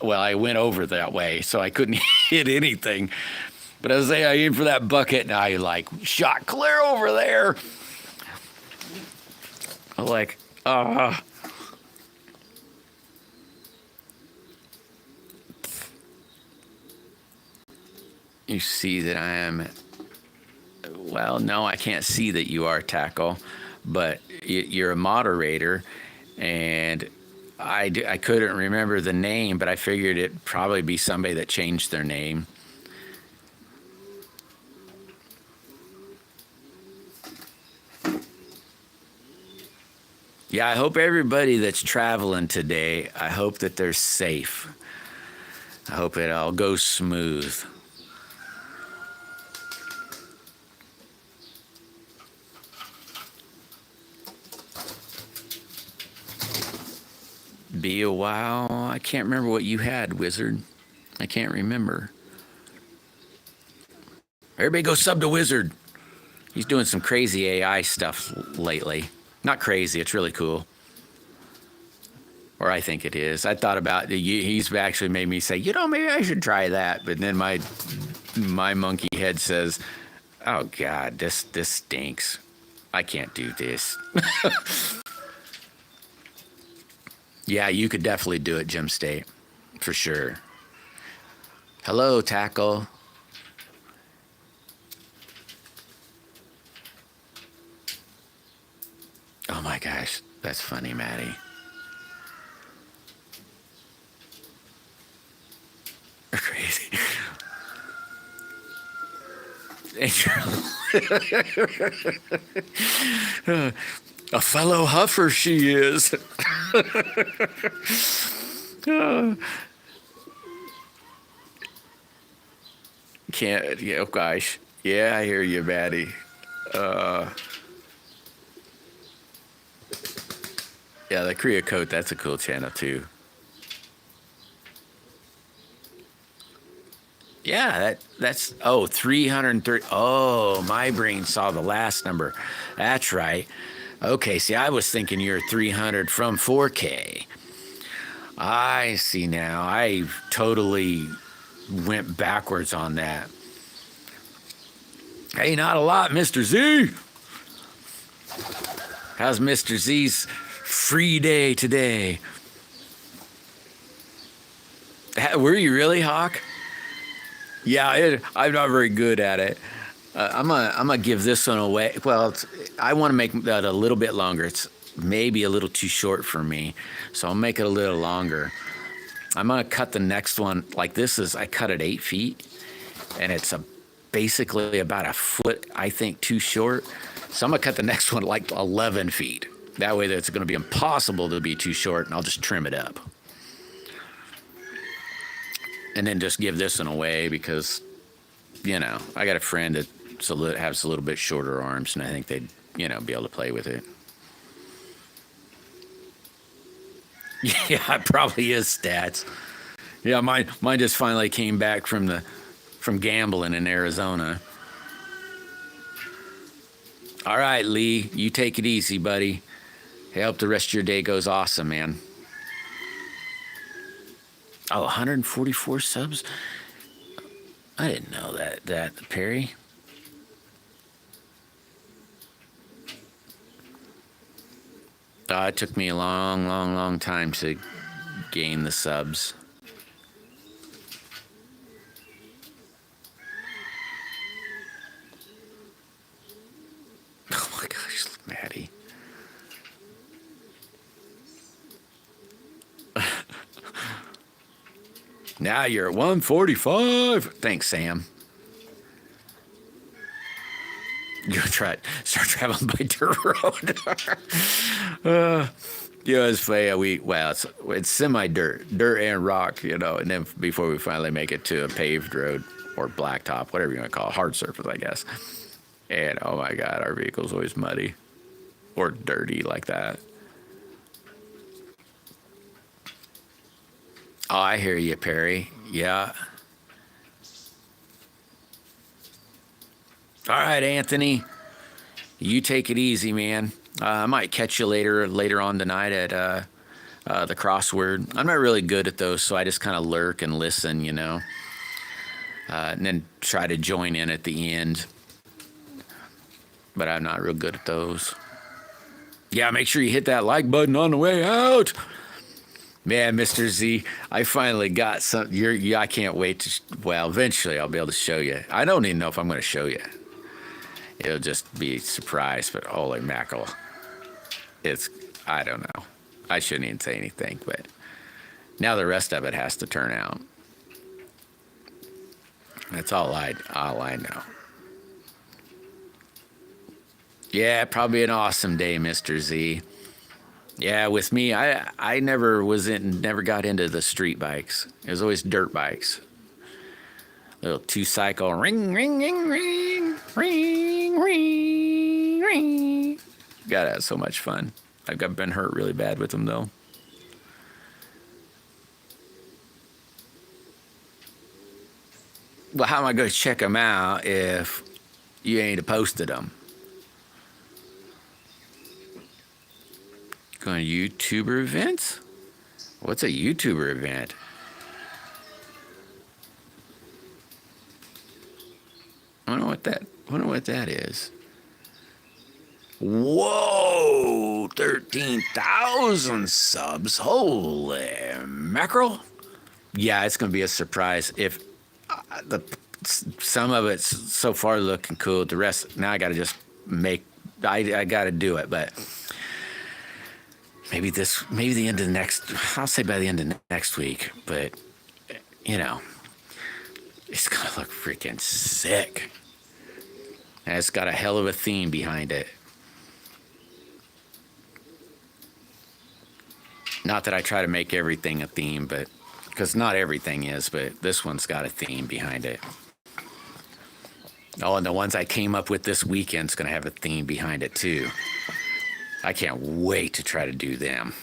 well, I went over that way, so I couldn't hit anything. But as I say, I aimed for that bucket, and I like shot clear over there. I'm like, You see that I am, well, no, I can't see that you are, Tackle, but you're a moderator, and I couldn't remember the name, but I figured it'd probably be somebody that changed their name. Yeah, I hope everybody that's traveling today, I hope that they're safe. I hope it all goes smooth. Be a while. I can't remember what you had, Wizard. I can't remember. Everybody go sub to Wizard. He's doing some crazy AI stuff lately. Not crazy, it's really cool. Or I think it is. I thought about he's actually made me say, maybe I should try that. But then my monkey head says, oh God, this stinks. I can't do this. Yeah, you could definitely do it, Jim State, for sure. Hello, Tackle. Oh my gosh, that's funny, Maddie. Crazy. A fellow huffer she is. Can't, oh gosh. Yeah, I hear you, Maddie. Yeah, the Korea Coat, that's a cool channel too. Yeah, that's 330. Oh, my brain saw the last number. That's right. Okay, see, I was thinking you're 300 from 4K. I see now. I totally went backwards on that. Hey, not a lot, Mr. Z. How's Mr. Z's free day today? Were you really, Hawk? Yeah, I'm not very good at it. I'm gonna give this one away. Well, I want to make that a little bit longer. It's maybe a little too short for me, so I'll make it a little longer. I'm gonna cut the next one like this is. I cut it 8 feet, and it's basically about a foot, I think, too short. So I'm gonna cut the next one like 11 feet. That way, it's gonna be impossible to be too short, and I'll just trim it up. And then just give this one away because, I got a friend that has a little bit shorter arms, and I think they'd, be able to play with it. Yeah, it probably is stats. Yeah, mine just finally came back from gambling in Arizona. All right, Lee, you take it easy, buddy. I hope the rest of your day goes awesome, man. Oh, 144 subs? I didn't know that, Perry. It took me a long time to gain the subs. Oh my gosh, Maddie. Now you're at 145. Thanks, Sam. You're start traveling by dirt road. It's funny. It's semi-dirt and rock, and then before we finally make it to a paved road or blacktop, whatever you want to call it, hard surface, I guess. And oh my God, our vehicle's always muddy or dirty like that. Oh, I hear you, Perry. Yeah. All right, Anthony, you take it easy, man. I might catch you later on tonight at the crossword. I'm not really good at those, so I just kind of lurk and listen, and then try to join in at the end. But I'm not real good at those. Yeah, make sure you hit that like button on the way out. Man, Mr. Z, I finally got some. I can't wait to. Well, eventually I'll be able to show you. I don't even know if I'm going to show you. It'll just be a surprise, but holy mackerel. I don't know. I shouldn't even say anything, but now the rest of it has to turn out. That's all I know. Yeah, probably an awesome day, Mr. Z. Yeah, with me, I never got into the street bikes. It was always dirt bikes. Little 2-cycle ring, ring, ring, ring, ring, ring, ring. God, that's so much fun. I've been hurt really bad with them though. Well, how am I going to check them out if you ain't posted them? Going to YouTuber events? What's a YouTuber event? I don't know what that is. Whoa! 13,000 subs. Holy mackerel. Yeah, it's going to be a surprise. If some of it's so far looking cool, the rest, now I got to just I got to do it, but maybe the end of I'll say by the end of next week, but it's going to look freaking sick. And it's got a hell of a theme behind it. Not that I try to make everything a theme, but because not everything is, but this one's got a theme behind it. Oh, and the ones I came up with this weekend's going to have a theme behind it too. I can't wait to try to do them.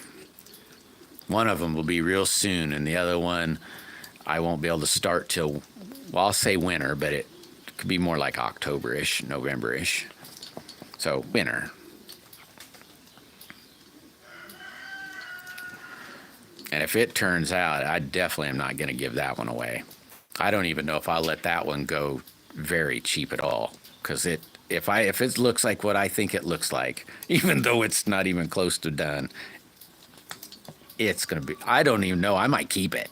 One of them will be real soon, and the other one I won't be able to start till, well, I'll say winter, but it could be more like October-ish, November-ish. So, winter. And if it turns out, I definitely am not going to give that one away. I don't even know if I'll let that one go very cheap at all. Because if it looks like what I think it looks like, even though it's not even close to done, it's going to be, I don't even know, I might keep it.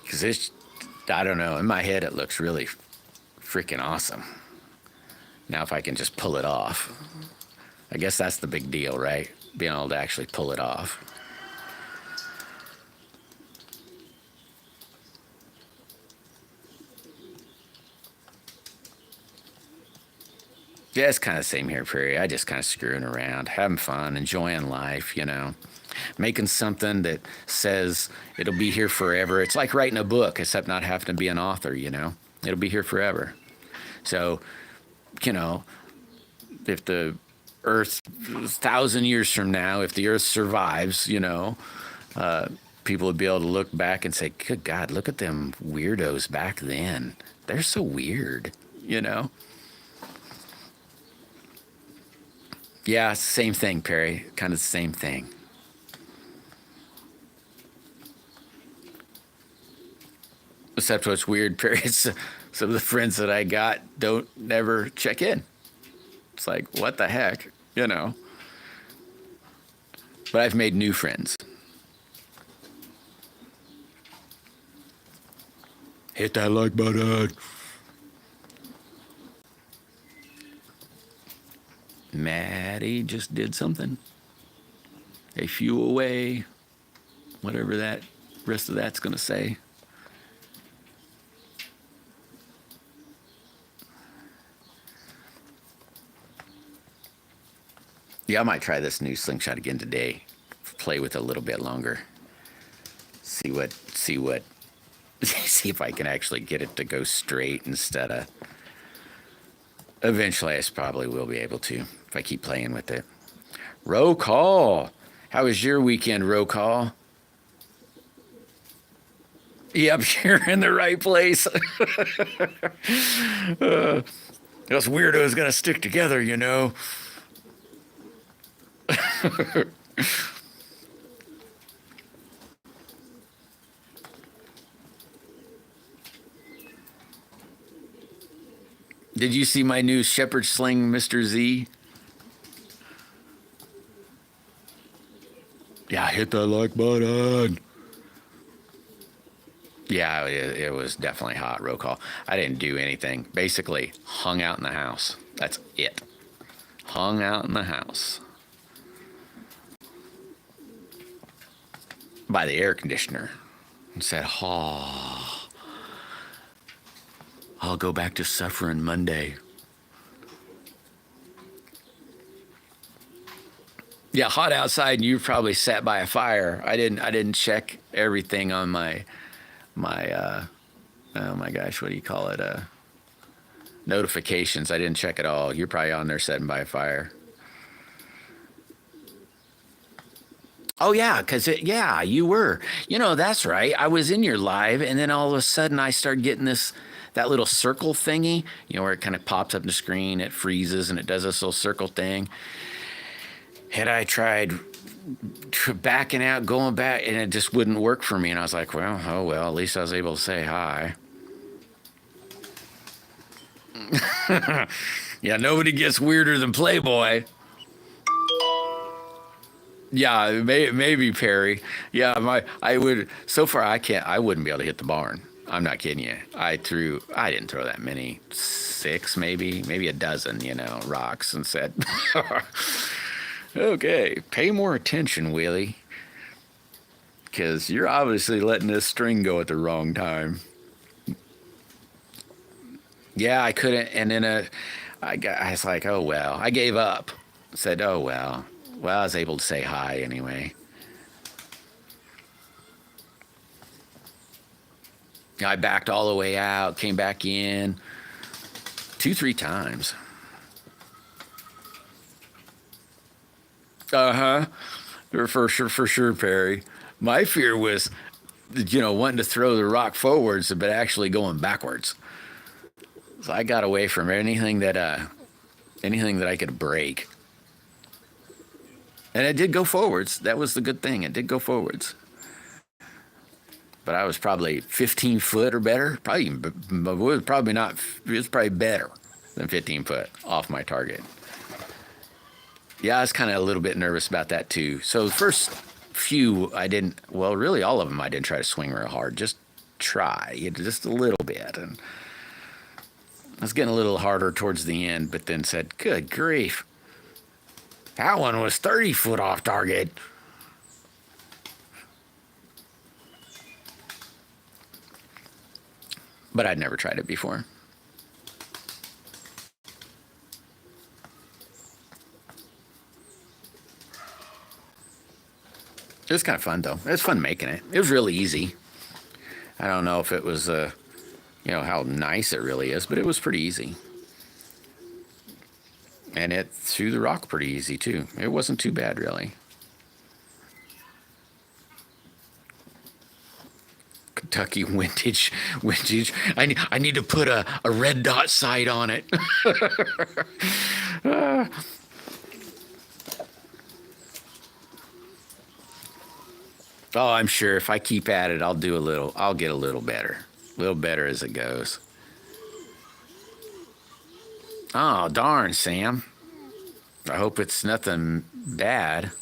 Because I don't know, in my head it looks really freaking awesome. Now if I can just pull it off. I guess that's the big deal, right? Being able to actually pull it off. Yeah, it's kind of the same here, Prairie. I just kind of screwing around, having fun, enjoying life, making something that says it'll be here forever. It's like writing a book, except not having to be an author, It'll be here forever. So, if the Earth, 1,000 years from now, if the Earth survives, people would be able to look back and say, good God, look at them weirdos back then. They're so weird, Yeah, same thing, Perry. Kind of the same thing. Except what's weird, Perry, is some of the friends that I got don't never check in. It's like, what the heck, But I've made new friends. Hit that like button. Maddie just did something. A few away. Whatever that rest of that's going to say. Yeah, I might try this new Slingshot again today. Play with it a little bit longer. See if I can actually get it to go straight instead of... Eventually, I probably will be able to if I keep playing with it. Roll call. How was your weekend, roll call? Yep, you're in the right place. Us weirdos gonna stick together, you know. Did you see my new Shepherd Sling, Mr. Z? Yeah, hit the like button. Yeah, it was definitely hot. Roll call. I didn't do anything. Basically, hung out in the house. That's it. Hung out in the house by the air conditioner and said, "Oh, I'll go back to suffering Monday." Yeah, hot outside, and you probably sat by a fire. I didn't check everything on my oh my gosh, what do you call it? Notifications. I didn't check it all. You're probably on there sitting by a fire. Oh yeah, yeah, you were. You know, that's right. I was in your live, and then all of a sudden I started getting that little circle thingy, you know, where it kind of pops up the screen, it freezes, and it does this little circle thing. And I tried backing out, going back, and it just wouldn't work for me. And I was like, well, oh well, at least I was able to say hi. Yeah, nobody gets weirder than Playboy. Yeah, maybe Perry. Yeah, I would. So far, I wouldn't be able to hit the barn. I'm not kidding you. I didn't throw that many. 6, maybe a dozen, you know, rocks, and said, okay, pay more attention, Willie, because you're obviously letting this string go at the wrong time. Yeah, I couldn't, and then I was like, oh well, I gave up. Said, oh well. Well, I was able to say hi anyway. I backed all the way out, came back in 2, 3 times. Uh-huh. For sure, Perry. My fear was, you know, wanting to throw the rock forwards, but actually going backwards. So I got away from anything that I could break. And it did go forwards. That was the good thing. It did go forwards. But I was probably 15 foot or better. Probably not. It was probably better than 15 foot off my target. Yeah, I was kind of a little bit nervous about that too. So the first few, I didn't. Well, really, all of them, I didn't try to swing real hard. Just try, just a little bit, and I was getting a little harder towards the end. But then said, "Good grief, that one was 30 foot off target." But I'd never tried it before. It was kind of fun, though. It was fun making it. It was really easy. I don't know if it was, you know, how nice it really is, but it was pretty easy. And it threw the rock pretty easy, too. It wasn't too bad, really. Kentucky vintage. I need to put a red dot sight on it. Oh, I'm sure if I keep at it, I'll get a little better. A little better as it goes. Oh, darn, Sam. I hope it's nothing bad.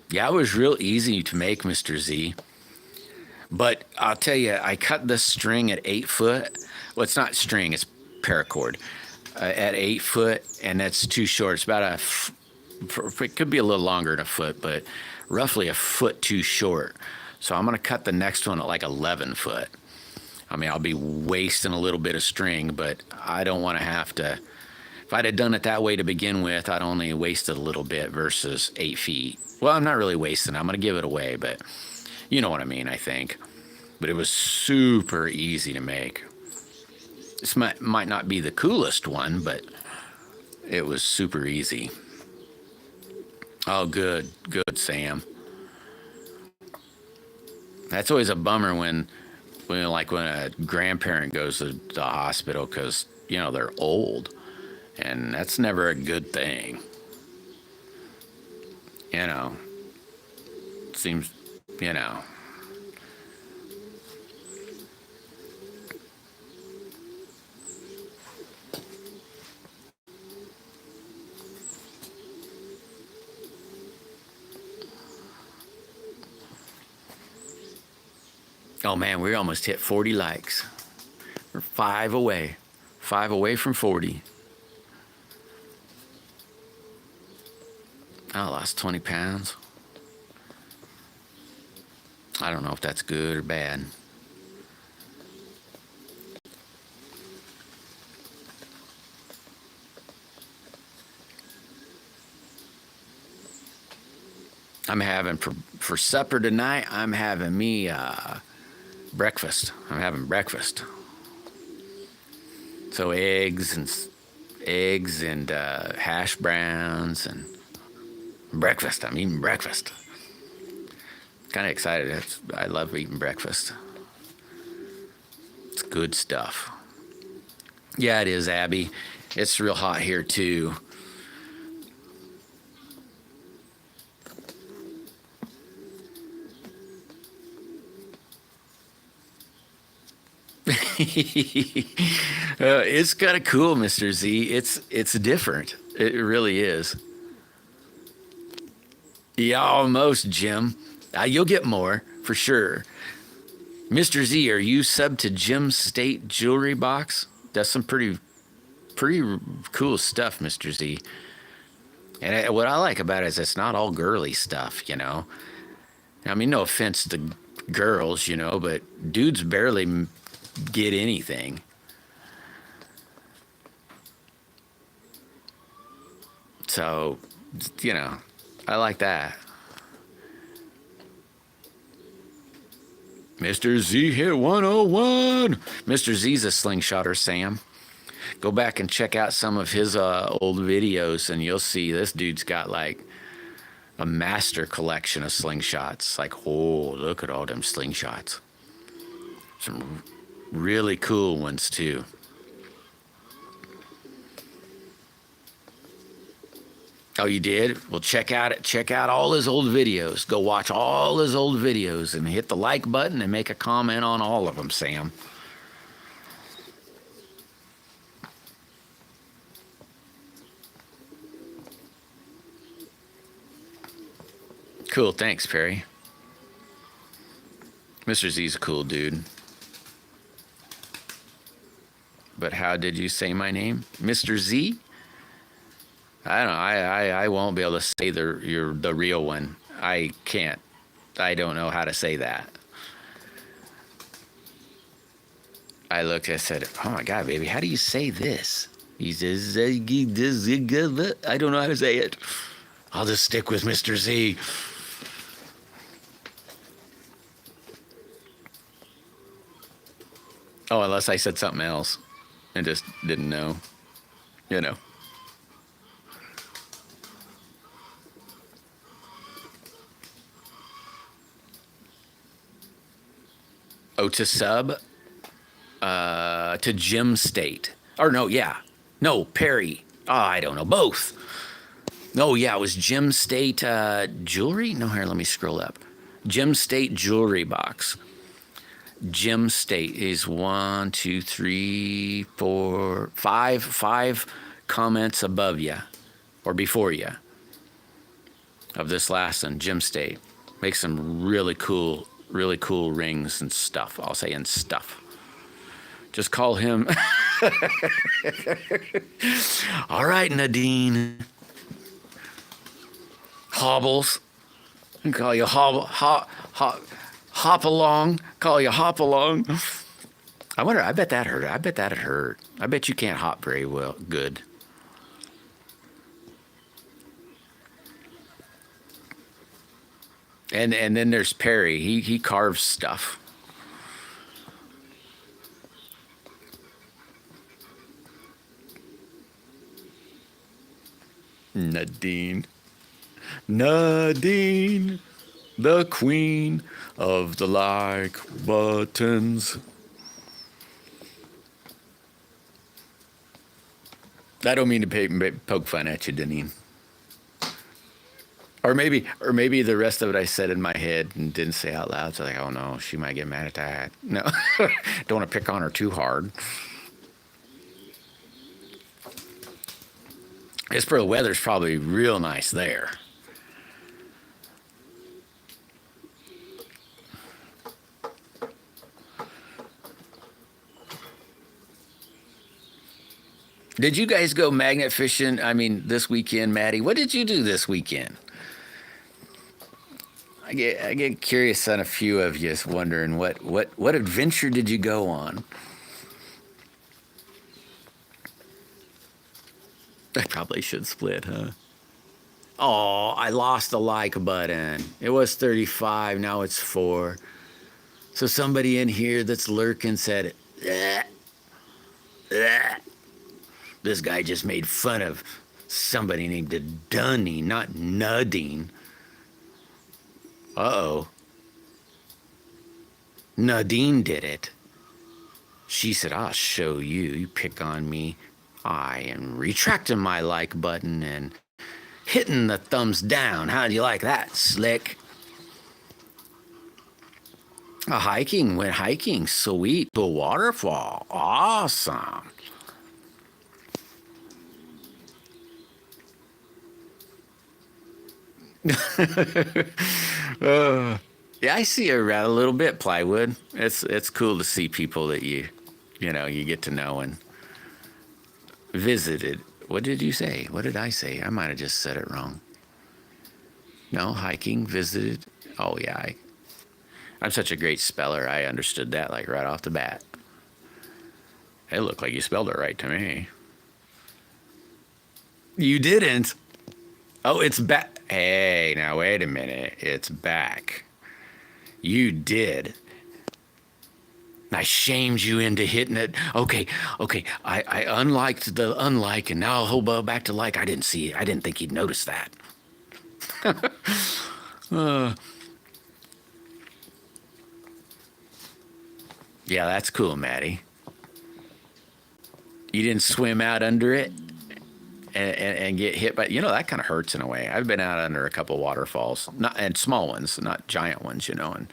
Yeah, it was real easy to make, Mr. Z. But I'll tell you, I cut the string at 8 foot. Well, it's not string, it's paracord. At 8 foot, and that's too short. It's about it could be a little longer than a foot, but roughly a foot too short. So I'm going to cut the next one at like 11 foot. I mean, I'll be wasting a little bit of string, but I don't want to have to. If I'd have done it that way to begin with, I'd only wasted a little bit versus 8 feet. Well, I'm not really wasting. I'm going to give it away, but you know what I mean, I think. But it was super easy to make. This might not be the coolest one, but it was super easy. Oh, good, Sam. That's always a bummer when like when a grandparent goes to the hospital because, you know, they're old. And that's never a good thing. You know, seems, you know. Oh man, we almost hit 40 likes. We're 5 away. 5 away from 40. I lost 20 pounds. I don't know if that's good or bad. I'm having for supper tonight, I'm having me breakfast. I'm having breakfast. So eggs and hash browns and breakfast. I'm eating breakfast. Kind of excited. I love eating breakfast. It's good stuff. Yeah, it is, Abby. It's real hot here too. It's kind of cool, Mr. Z. It's different. It really is. Yeah, almost, Jim. You'll get more for sure. Mr. Z, are you sub to Jim State Jewelry Box? That's some pretty cool stuff, Mr. Z. And what I like about it is it's not all girly stuff, you know. I mean, no offense to girls, you know, but dudes barely get anything. So, you know, I like that. Mr. Z hit 101. Mr. Z's a slingshotter, Sam. Go back and check out some of his old videos, and you'll see this dude's got like a master collection of slingshots. Like, oh, look at all them slingshots. Some really cool ones too. Oh, you did? Well, check out all his old videos. Go watch all his old videos and hit the like button and make a comment on all of them, Sam. Cool, thanks, Perry. Mr. Z's a cool dude. But how did you say my name? Mr. Z? I don't know. I won't be able to say the real one. I can't. I don't know how to say that. I looked. I said, "Oh my God, baby, how do you say this?" He says, "I don't know how to say it. I'll just stick with Mr. Z." Oh, unless I said something else and just didn't know, you know. Oh, to sub to Jim State. Or no, yeah. No, Perry. Oh, I don't know. Both. No, yeah, it was Jim State Jewelry. No, here, let me scroll up. Jim State Jewelry Box. Jim State is 1, 2, 3, 4, 5 comments above you or before you of this last one. Jim State makes some really cool rings and stuff. I'll say and stuff. Just call him. All right, Nadine. Hobbles. I call you hop along. Call you hop along. I wonder. I bet that hurt. I bet that it hurt. I bet you can't hop very well. Good. And then there's Perry. He carves stuff. Nadine. The queen of the like buttons. I don't mean to poke fun at you, Deneen. Or maybe the rest of it I said in my head and didn't say out loud. So like, oh no, she might get mad at that. No, don't want to pick on her too hard. The weather's probably real nice there. Did you guys go magnet fishing? I mean, this weekend, Maddie. What did you do this weekend? I get curious on a few of you, wondering what adventure did you go on? I probably should split, huh? Oh, I lost the like button. It was 35, now it's 4. So somebody in here that's lurking said, "Bleh, bleh." This guy just made fun of somebody named Dunny, not Nudding. Uh-oh. Nadine did it. She said, I'll show you. You pick on me. I am retracting my like button and hitting the thumbs down. How do you like that, Slick? Went hiking. Sweet. The waterfall. Awesome. Yeah, I see her around a little bit, Plywood. It's cool to see people that you get to know and visited. What did you say? What did I say? I might have just said it wrong. No, hiking, visited. Oh yeah, I'm such a great speller. I understood that like right off the bat. It looked like you spelled it right to me. You didn't. Oh, it's back. Hey, now wait a minute. It's back. You did. I shamed you into hitting it. Okay. I unliked the unlike, and now I'll go back to like. I didn't see it. I didn't think he'd notice that. Yeah, that's cool, Maddie. You didn't swim out under it and get hit by. That kind of hurts in a way. I've been out under a couple waterfalls, and small ones, not giant ones. And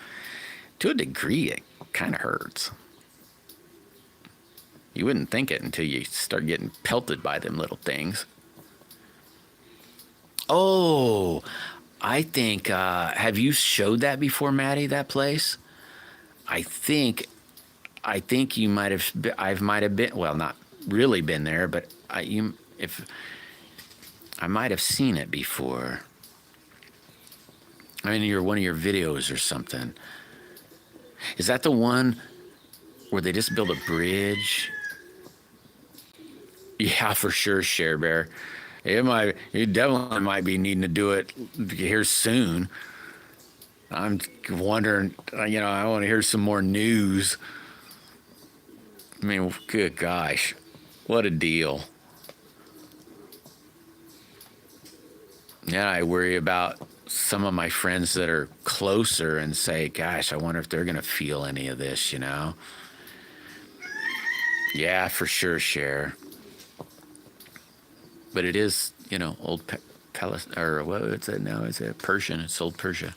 to a degree, it kind of hurts. You wouldn't think it until you start getting pelted by them little things. Oh, I think. Have you showed that before, Maddie? That place? I think you might have. I might have been. Well, not really been there, but if I might have seen it before. I mean, one of your videos or something. Is that the one where they just build a bridge? Yeah, for sure, Share Bear. You definitely might be needing to do it here soon. I'm wondering, I want to hear some more news. I mean, good gosh, what a deal. Yeah, I worry about some of my friends that are closer and say, gosh, I wonder if they're going to feel any of this, Yeah, for sure, Cher. But it is, old Palestine, or what is it now? Is it Persian? It's old Persia.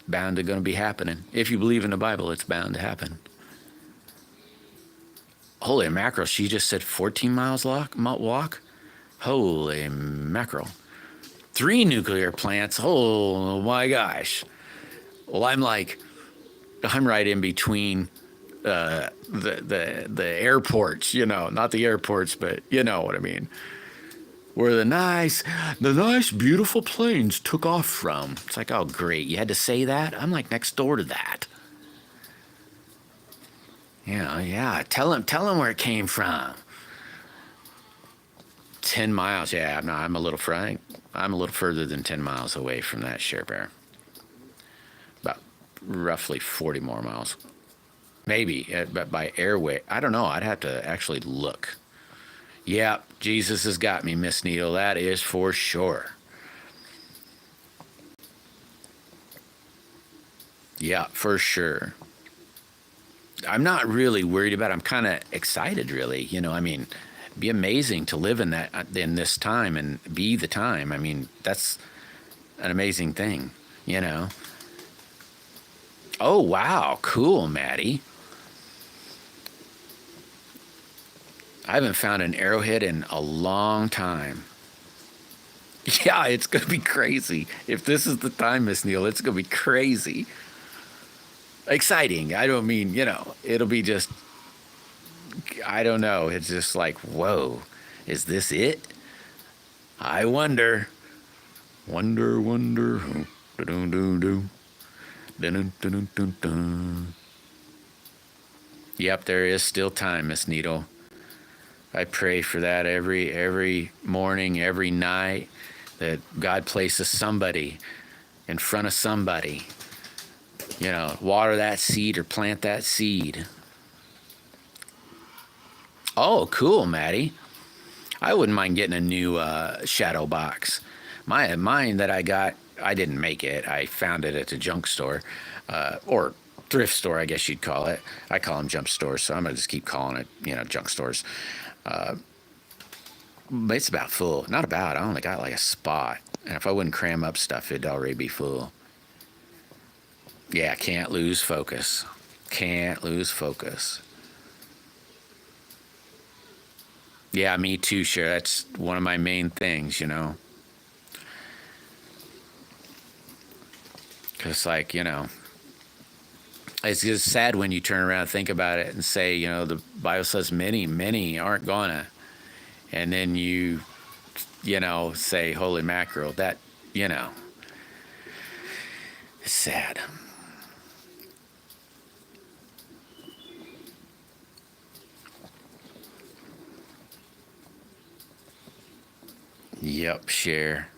Bound to going to be happening. If you believe in the Bible, it's bound to happen. Holy mackerel, she just said 14 miles walk? Holy mackerel. 3 nuclear plants. Oh my gosh. Well, I'm right in between the airports, not the airports, but you know what I mean. Where the nice, beautiful planes took off from. It's like, oh great, you had to say that? I'm like next door to that. Yeah. Tell him where it came from. 10 miles, yeah. No, I'm a little further than 10 miles away from that, Share Bear. About roughly 40 more miles. Maybe, but by airway, I don't know. I'd have to actually look. Yeah, Jesus has got me, Miss Needle. That is for sure. Yeah, for sure. I'm not really worried about it. I'm kind of excited, really. I mean, it'd be amazing to live in this time and be the time. I mean, that's an amazing thing, you know. Oh, wow, cool, Maddie. I haven't found an arrowhead in a long time. Yeah, it's gonna be crazy. If this is the time, Miss Neal, it's gonna be crazy. Exciting. I don't mean, it'll be just, I don't know. It's just like, whoa, is this it? I wonder. Wonder, wonder. Dun-dun-dun-dun. Dun-dun-dun-dun-dun. Yep, there is still time, Miss Needle. I pray for that every morning, every night, that God places somebody in front of somebody. Water that seed or plant that seed. Oh, cool, Maddie. I wouldn't mind getting a new shadow box. Mine that I got, I didn't make it. I found it at the junk store, or thrift store, I guess you'd call it. I call them junk stores, so I'm gonna just keep calling it, junk stores. But it's about full. Not about. I only got like a spot, and if I wouldn't cram up stuff, it'd already be full. Yeah, can't lose focus. Can't lose focus. Yeah, me too, Cher. That's one of my main things, Because, like, it's just sad when you turn around and think about it and say, the Bible says many aren't gonna. And then you say, holy mackerel, that, it's sad. Yep, Cher.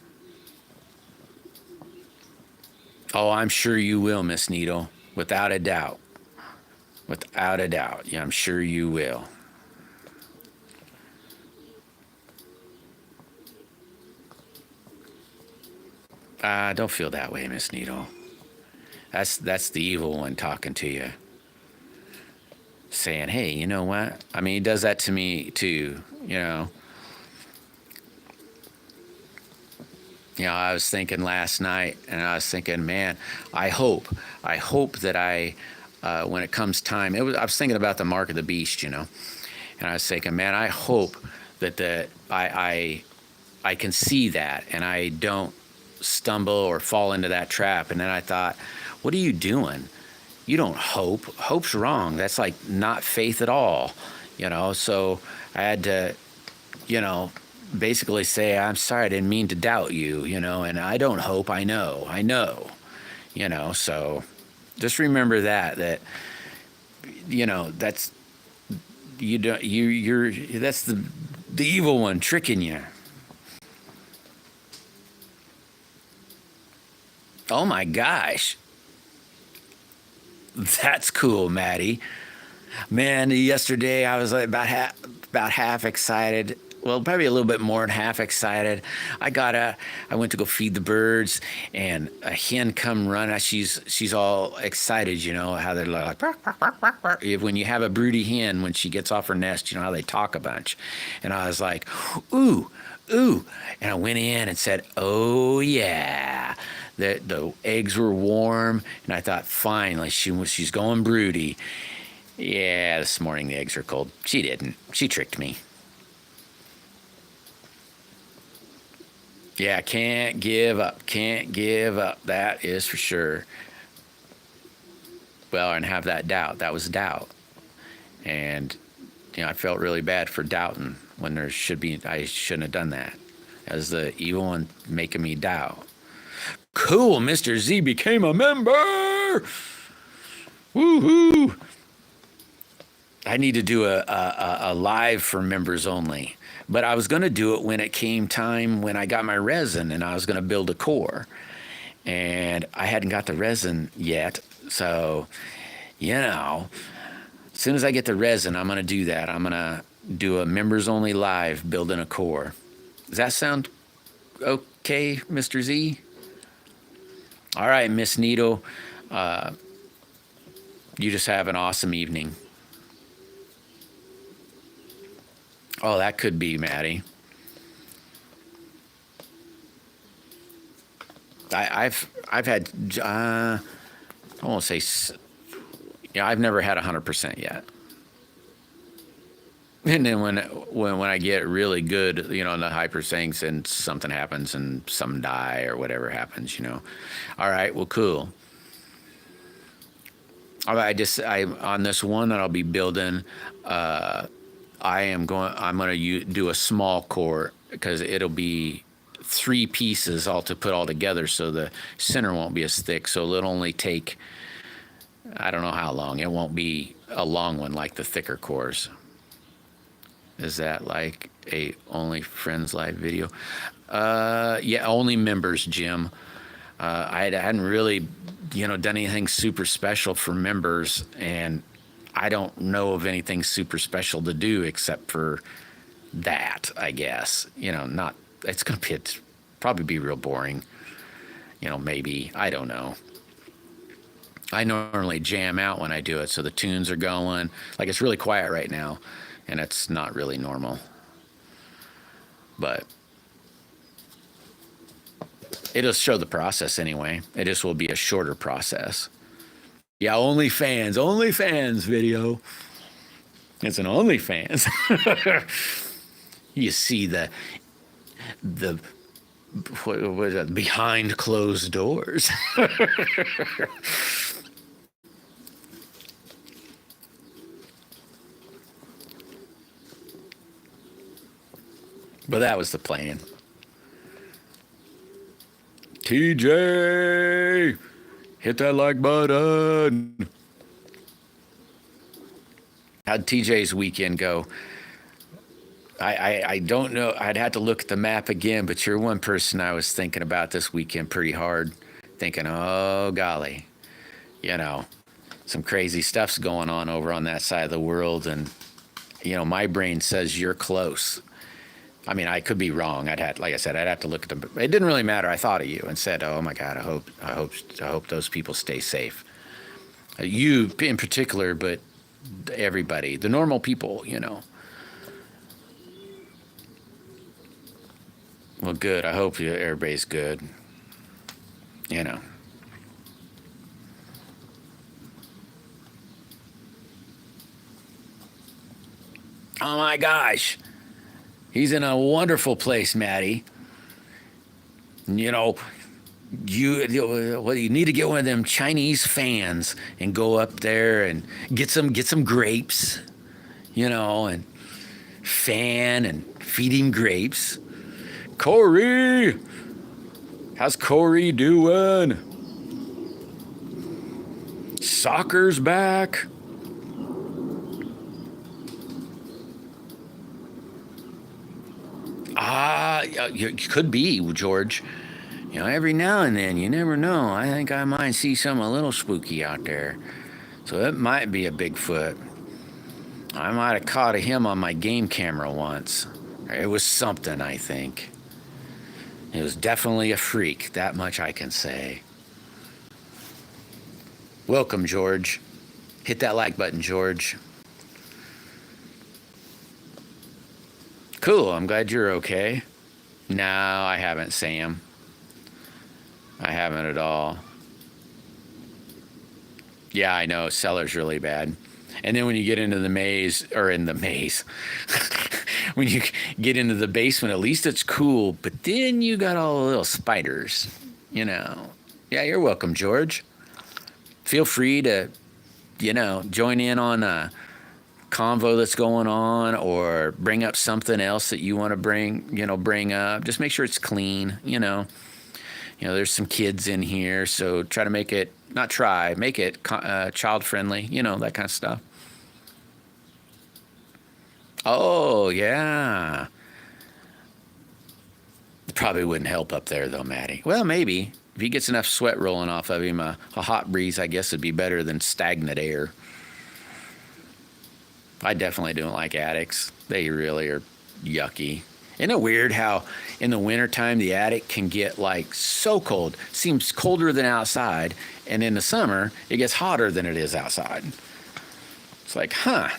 Oh, I'm sure you will, Miss Needle. Without a doubt. Without a doubt. Yeah, I'm sure you will. Don't feel that way, Miss Needle. That's the evil one talking to you. Saying, hey, you know what? I mean, he does that to me too, I was thinking last night, and I was thinking, man, I hope that when it comes time, I was thinking about the mark of the beast, and I was thinking, man, I hope that I can see that, and I don't stumble or fall into that trap. And then I thought, what are you doing? You don't hope. Hope's wrong. That's like not faith at all, So I had to, basically say, I'm sorry, I didn't mean to doubt you, and I don't hope, I know, so just remember that, that's, you don't, that's the evil one tricking you. Oh my gosh. That's cool, Maddie. Man, yesterday I was like about half excited. Well, probably a little bit more than half excited. I went to go feed the birds, and a hen come running. She's all excited, how they're like, bark, bark, bark, bark, bark. When you have a broody hen, when she gets off her nest, how they talk a bunch. And I was like, ooh, ooh. And I went in and said, oh yeah. The eggs were warm, and I thought, finally, she's going broody. Yeah, this morning the eggs are cold. She didn't. She tricked me. Yeah, can't give up. Can't give up. That is for sure. Well, and have that doubt. That was doubt. And, I felt really bad for doubting when I shouldn't have done that. That was the evil one making me doubt. Cool, Mr. Z became a member! Woohoo! I need to do a live for members only. But I was going to do it when it came time when I got my resin, and I was going to build a core. And I hadn't got the resin yet. So, as soon as I get the resin, I'm going to do that. I'm going to do a members only live building a core. Does that sound okay, Mr. Z? All right, Miss Needle. You just have an awesome evening. Oh, that could be Maddie. I've had I won't say I've never had 100% yet. And then when I get really good, you know, in the hyper things, and something happens and some die or whatever happens, you know. All right, well, cool. I on this one that I'll be building, I'm gonna do a small core because it'll be 3 pieces all to put all together, so the center won't be as thick. So it'll only take, I don't know how long. It won't be a long one like the thicker cores. Is that like a only friends live video? Yeah, only members, Jim. I hadn't really, you know, done anything super special for members, and I don't know of anything super special to do except for that, I guess. You know, not, it's going to probably be real boring. You know, maybe, I don't know. I normally jam out when I do it, so the tunes are going. Like, it's really quiet right now, and it's not really normal. But it'll show the process anyway. It just will be a shorter process. Yeah, OnlyFans video. It's an OnlyFans. You see the what was it, behind closed doors. But that was the plan. TJ, hit that like button. How'd TJ's weekend go? I don't know. I'd have to look at the map again, but you're one person I was thinking about this weekend pretty hard. Thinking, oh, golly, you know, some crazy stuff's going on over on that side of the world. And, you know, my brain says you're close. I mean, I could be wrong. Like I said, I'd have to look at them. It didn't really matter. I thought of you and said, "Oh my God, I hope those people stay safe." You in particular, but everybody, the normal people, you know. Well, good. I hope everybody's good. You know. Oh my gosh. He's in a wonderful place, Maddie. You know, you need to get one of them Chinese fans and go up there and get some grapes, you know, and fan and feed him grapes. Corey, how's Corey doing? Soccer's back. You could be, George. You know, every now and then, you never know. I think I might see something a little spooky out there. So it might be a Bigfoot. I might have caught him on my game camera once. It was something, I think. It was definitely a freak, that much I can say. Welcome, George. Hit that like button, George. Cool, I'm glad you're okay. No, I haven't, Sam. I haven't at all. Yeah, I know, cellar's really bad. And then when you get into the maze, when you get into the basement, at least it's cool, but then you got all the little spiders, you know. Yeah, you're welcome, George. Feel free to, you know, join in on a convo that's going on, or bring up something else that you want to bring up. Just make sure it's clean, you know. You know, there's some kids in here, so try to make it, make it child friendly, you know, that kind of stuff. Oh, yeah. Probably wouldn't help up there, though, Maddie. Well, maybe. If he gets enough sweat rolling off of him, a hot breeze, I guess, would be better than stagnant air. I definitely don't like attics. They really are yucky. Isn't it weird how in the wintertime the attic can get like so cold? Seems colder than outside. And in the summer, it gets hotter than it is outside. It's like, huh,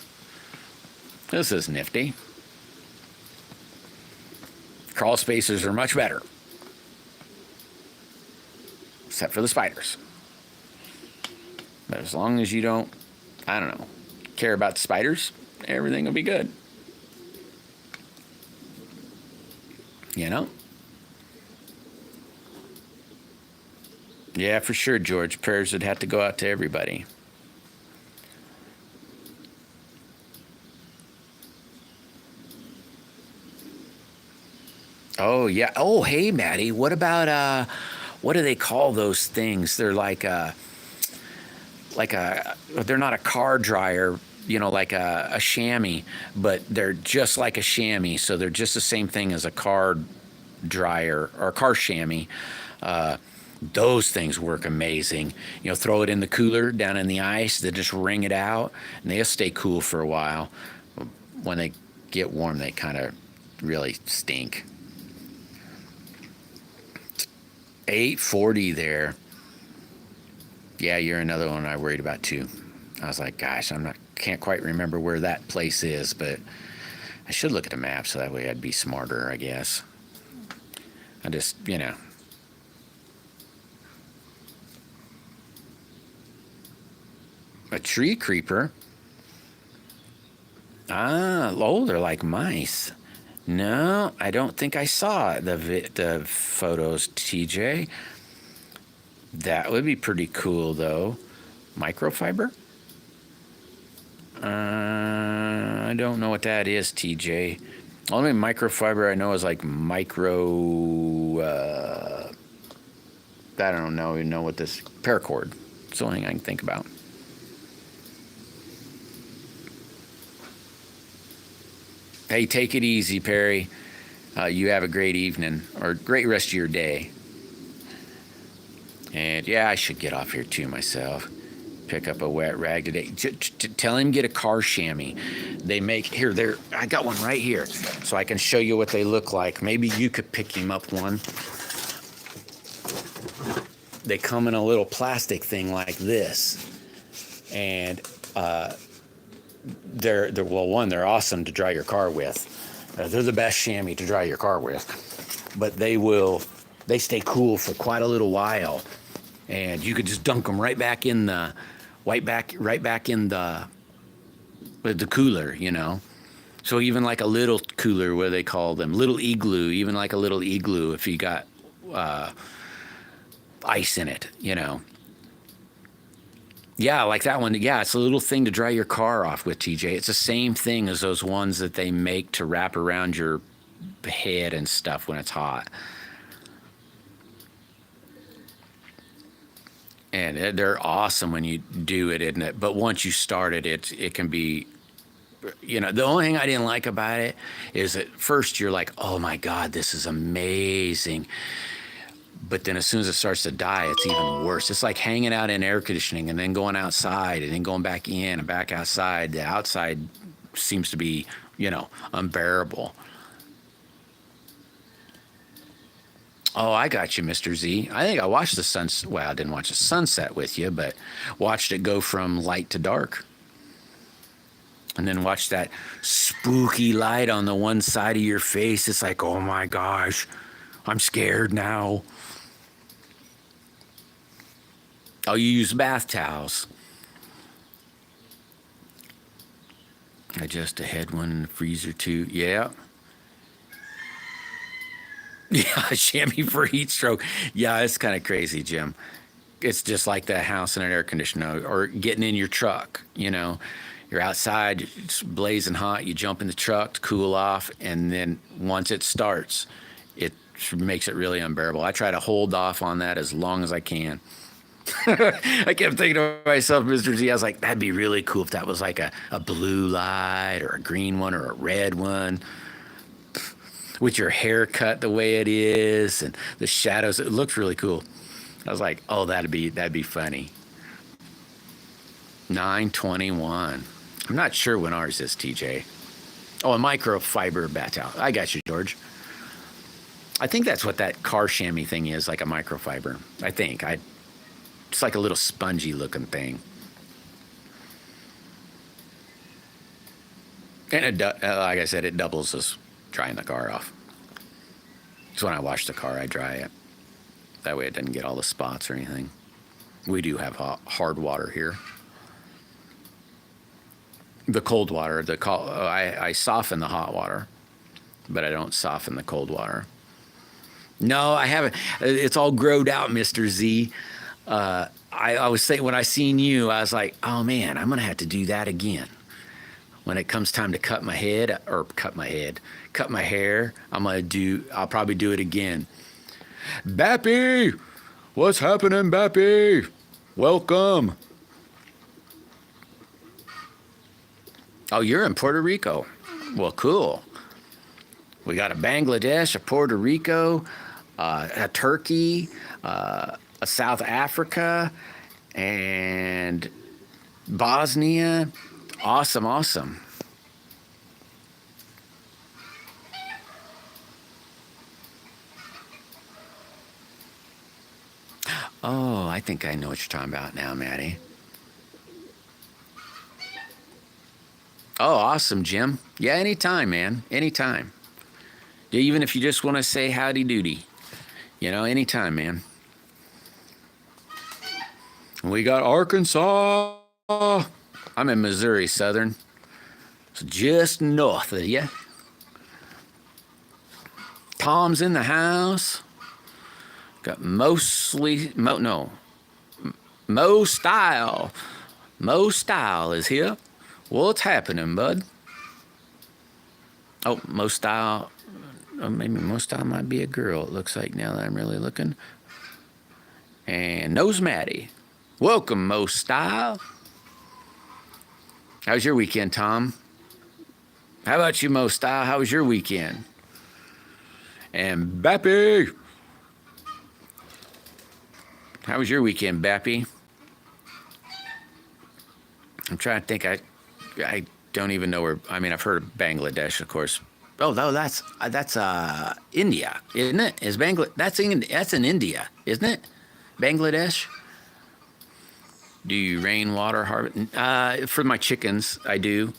this is nifty. Crawl spaces are much better. Except for the spiders. But as long as you don't, I don't know, care about the spiders, everything will be good. You know? Yeah, for sure, George. Prayers would have to go out to everybody. Oh, yeah. Oh, hey, Maddie. What about, what do they call those things? They're like a, they're not a car dryer, you know, like a chamois, but they're just like a chamois. So they're just the same thing as a car dryer or a car chamois. Those things work amazing. You know, throw it in the cooler down in the ice, then just wring it out, and they'll stay cool for a while. When they get warm, they kind of really stink. 840 there. Yeah, you're another one I worried about too. I was like, gosh, can't quite remember where that place is, but I should look at a map so that way I'd be smarter, I guess. I just, you know. A tree creeper? Ah, oh, they're like mice. No, I don't think I saw the photos, TJ. That would be pretty cool, though. Microfiber? I don't know what that is, TJ. Only microfiber I know is like I don't know even know what this paracord. It's the only thing I can think about. Hey, take it easy, Perry. You have a great evening or great rest of your day. And yeah, I should get off here too myself. Pick up a wet rag today. Tell him get a car chamois. They make here. There, I got one right here, so I can show you what they look like. Maybe you could pick him up one. They come in a little plastic thing like this, and they're they're awesome to dry your car with. They're the best chamois to dry your car with, but they stay cool for quite a little while, and you could just dunk them right back in the right back in the cooler, you know. So even like a little cooler, what do they call them? Little igloo, even like a little igloo if you got ice in it, you know. Yeah, like that one. Yeah, it's a little thing to dry your car off with, TJ. It's the same thing as those ones that they make to wrap around your head and stuff when it's hot. And they're awesome when you do it, isn't it? But once you start it, it can be, you know, the only thing I didn't like about it is at first you're like, oh my God, this is amazing. But then as soon as it starts to die, it's even worse. It's like hanging out in air conditioning and then going outside and then going back in and back outside. The outside seems to be, you know, unbearable. Oh, I got you, Mr. Z. I think I watched the sunset. Well, I didn't watch the sunset with you, but watched it go from light to dark. And then watch that spooky light on the one side of your face. It's like, oh my gosh, I'm scared now. Oh, you use bath towels. I just had one in the freezer too. Yeah. Yeah, chamois for heat stroke. Yeah, it's kind of crazy, Jim. It's just like that house in an air conditioner or getting in your truck, you know. You're outside, it's blazing hot, you jump in the truck to cool off, and then once it starts, it makes it really unbearable. I try to hold off on that as long as I can. I kept thinking to myself, Mr. Z, I was like, that'd be really cool if that was like a blue light or a green one or a red one. With your hair cut the way it is and the shadows, it looks really cool. I was like, oh, that'd be funny. 9/21. I'm not sure when ours is, TJ. Oh, a microfiber bat towel. I got you, George. I think that's what that car chamois thing is, like a microfiber. I think. It's like a little spongy looking thing. And like I said, it doubles as drying the car off. So when I wash the car, I dry it. That way it doesn't get all the spots or anything. We do have hard water here. The cold water, I soften the hot water, but I don't soften the cold water. No, I haven't. It's all growed out, Mr. Z. I was saying, when I seen you, I was like, oh man, I'm going to have to do that again. When it comes time to cut my hair, I'll probably do it again. Bappy! What's happening, Bappy? Welcome. Oh, you're in Puerto Rico. Well, cool. We got a Bangladesh, a Puerto Rico, a Turkey, a South Africa, and Bosnia. Awesome, awesome. Oh, I think I know what you're talking about now, Maddie. Oh, awesome, Jim. Yeah, anytime, man. Anytime. Even if you just want to say howdy doody. Anytime, man. We got Arkansas. I'm in Missouri, Southern. So just north of you. Tom's in the house. Got Mo Style. Mo Style is here. What's happening, bud? Oh, Mo Style. Maybe Mo Style might be a girl, it looks like, now that I'm really looking. And Nose Maddie. Welcome, Mo Style. How was your weekend, Tom? How about you, Mo Style? How was your weekend? And Bappy. How was your weekend, Bappy? I'm trying to think. I don't even know where. I mean, I've heard of Bangladesh, of course. Oh, no, that's India, isn't it? That's in India, isn't it? Bangladesh. Do you rainwater harvest? For my chickens, I do.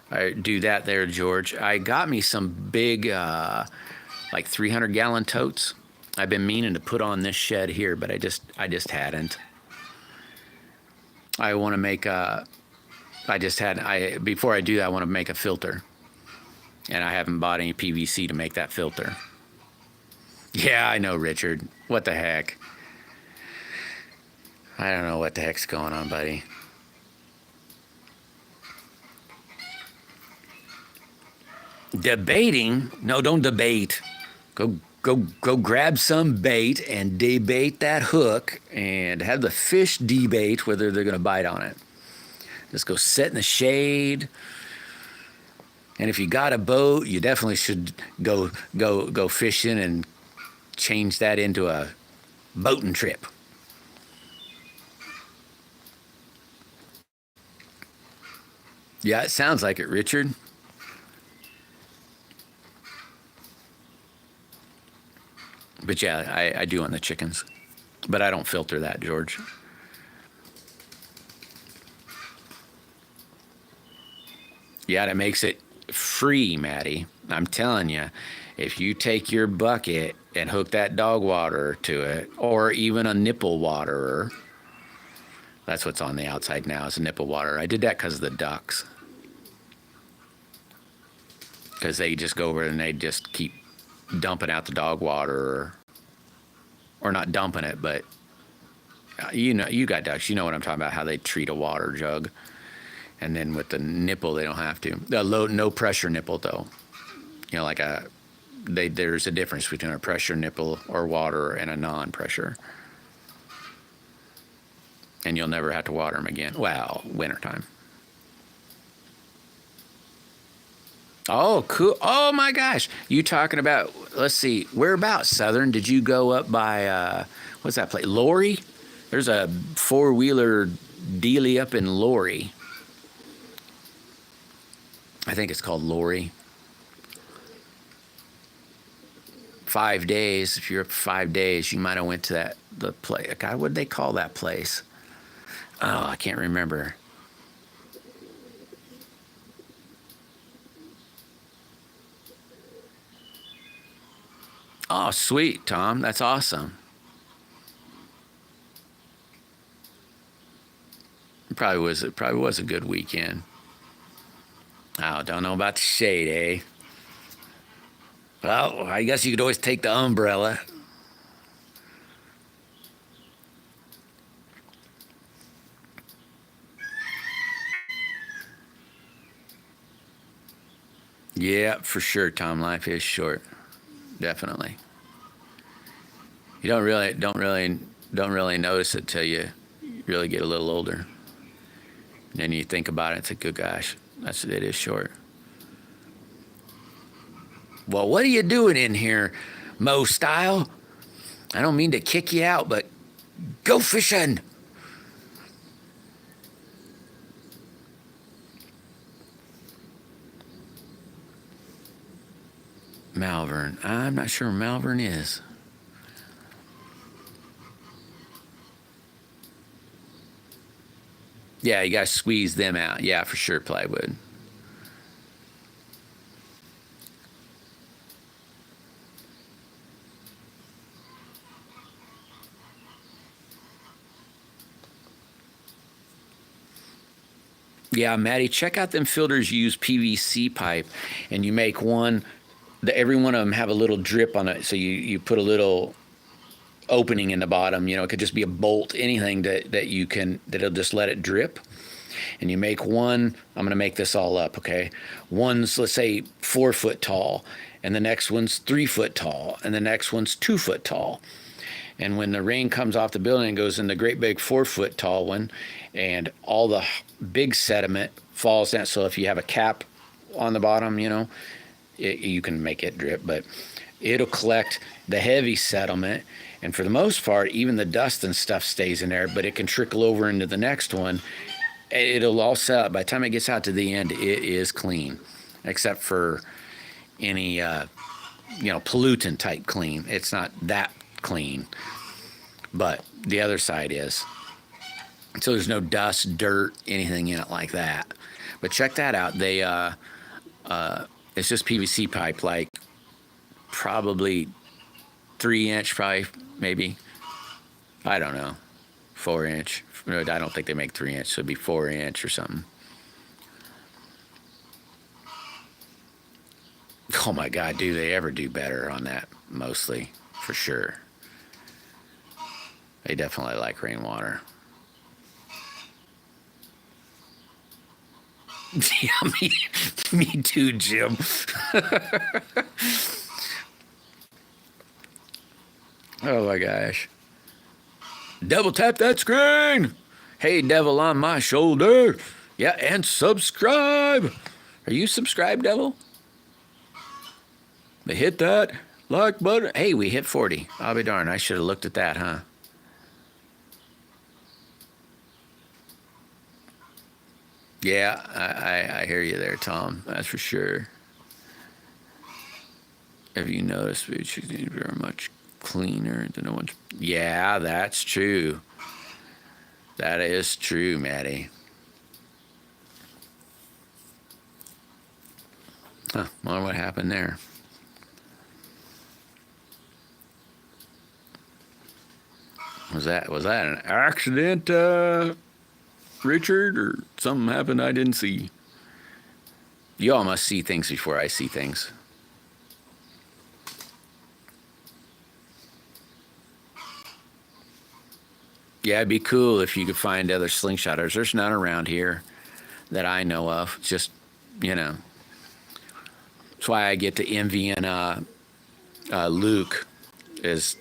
I do that there, George. I got me some big, like 300-gallon totes. I've been meaning to put on this shed here, but I just hadn't. I want to make before I do that, I want to make a filter. And I haven't bought any PVC to make that filter. Yeah, I know, Richard. What the heck? I don't know what the heck's going on, buddy. Debating? No, don't debate. Go grab some bait and debate that hook and have the fish debate whether they're going to bite on it. Just go sit in the shade. And if you got a boat, you definitely should go fishing and change that into a boating trip. Yeah, it sounds like it, Richard. But yeah, I do on the chickens. But I don't filter that, George. Yeah, that makes it free, Maddie. I'm telling you, if you take your bucket and hook that dog water to it, or even a nipple waterer, that's what's on the outside now, is a nipple waterer. I did that because of the ducks. Because they just go over and they just keep dumping out the dog water, or not dumping it, but you got ducks, you know what I'm talking about, how they treat a water jug. And then with the nipple, they don't have to. The no pressure nipple, though. Like there's a difference between a pressure nipple or water and a non-pressure. And you'll never have to water them again. Well, wintertime. Oh, cool. Oh, my gosh. You talking about, let's see, whereabouts, Southern? Did you go up by, what's that place? Lori? There's a four-wheeler dealie up in Lori. I think it's called Lori. 5 days. If you're up for 5 days, you might have went to the place. God, what did they call that place? Oh, I can't remember. Oh, sweet, Tom. That's awesome. It probably was a good weekend. Oh, don't know about the shade, eh? Well, I guess you could always take the umbrella. Yeah, for sure, Tom. Life is short. Definitely. You don't really notice it till you really get a little older. And then you think about it, it's like, good gosh, it is short. Well, what are you doing in here, Mo Style? I don't mean to kick you out, but go fishing. Malvern. I'm not sure Malvern is. Yeah, you gotta squeeze them out. Yeah, for sure, plywood. Yeah, Maddie, check out them filters. You use PVC pipe, and you make one. Every one of them have a little drip on it, so you put a little opening in the bottom. You know, it could just be a bolt, anything that'll just let it drip. And you make one. I'm gonna make this all up, okay? One's, let's say, 4 foot tall, and the next one's 3 foot tall, and the next one's 2 foot tall. And when the rain comes off the building, it goes in the great big 4 foot tall one, and all the big sediment falls down. So if you have a cap on the bottom, you can make it drip, but it'll collect the heavy sediment. And for the most part, even the dust and stuff stays in there, but it can trickle over into the next one. It'll all set up. By the time it gets out to the end, it is clean, except for any, pollutant type clean. It's not that clean, but the other side is. So there's no dust, dirt, anything in it like that. But check that out. It's just PVC pipe, like probably 3 inch, probably maybe. I don't know, 4 inch. I don't think they make 3 inch, so it'd be 4 inch or something. Oh my God, do they ever do better on that? Mostly, for sure. They definitely like rainwater. Yeah, me too, Jim. Oh my gosh. Devil, tap that screen. Hey, devil on my shoulder. Yeah, and subscribe. Are you subscribed, devil? But hit that like button. Hey, we hit 40. I'll be darned. I should have looked at that, huh? Yeah, I hear you there, Tom. That's for sure. Have you noticed food chicken is very much cleaner than the ones? Yeah, that's true. That is true, Maddie. Huh, wonder what happened there. Was that an accident, Richard, or something happened I didn't see? You all must see things before I see things. Yeah, it'd be cool if you could find other slingshotters. There's none around here that I know of. Just, that's why I get to envying Luke. There's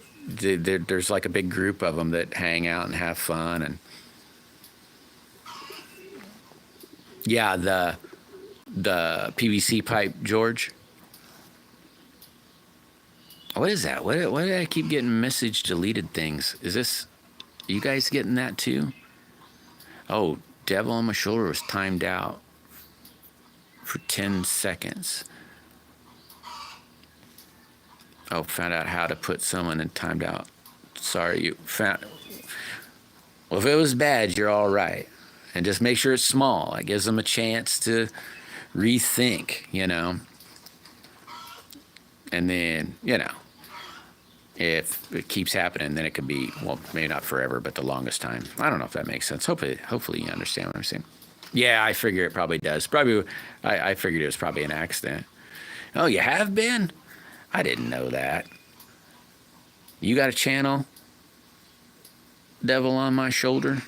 like a big group of them that hang out and have fun, and yeah, the PVC pipe, George. What is that? What did I keep getting message deleted things? Is this? Are you guys getting that too? Oh, devil on my shoulder was timed out for 10 seconds. Oh, found out how to put someone in timed out. Sorry, you found. Well, if it was bad, you're all right. And just make sure it's small. It gives them a chance to rethink, you know. And then, you know, if it keeps happening, then it could be, well, maybe not forever, but the longest time. I don't know if that makes sense. Hopefully you understand what I'm saying. Yeah, I figure it probably does. Probably, I figured it was probably an accident. Oh, you have been? I didn't know that. You got a channel? Devil on my shoulder?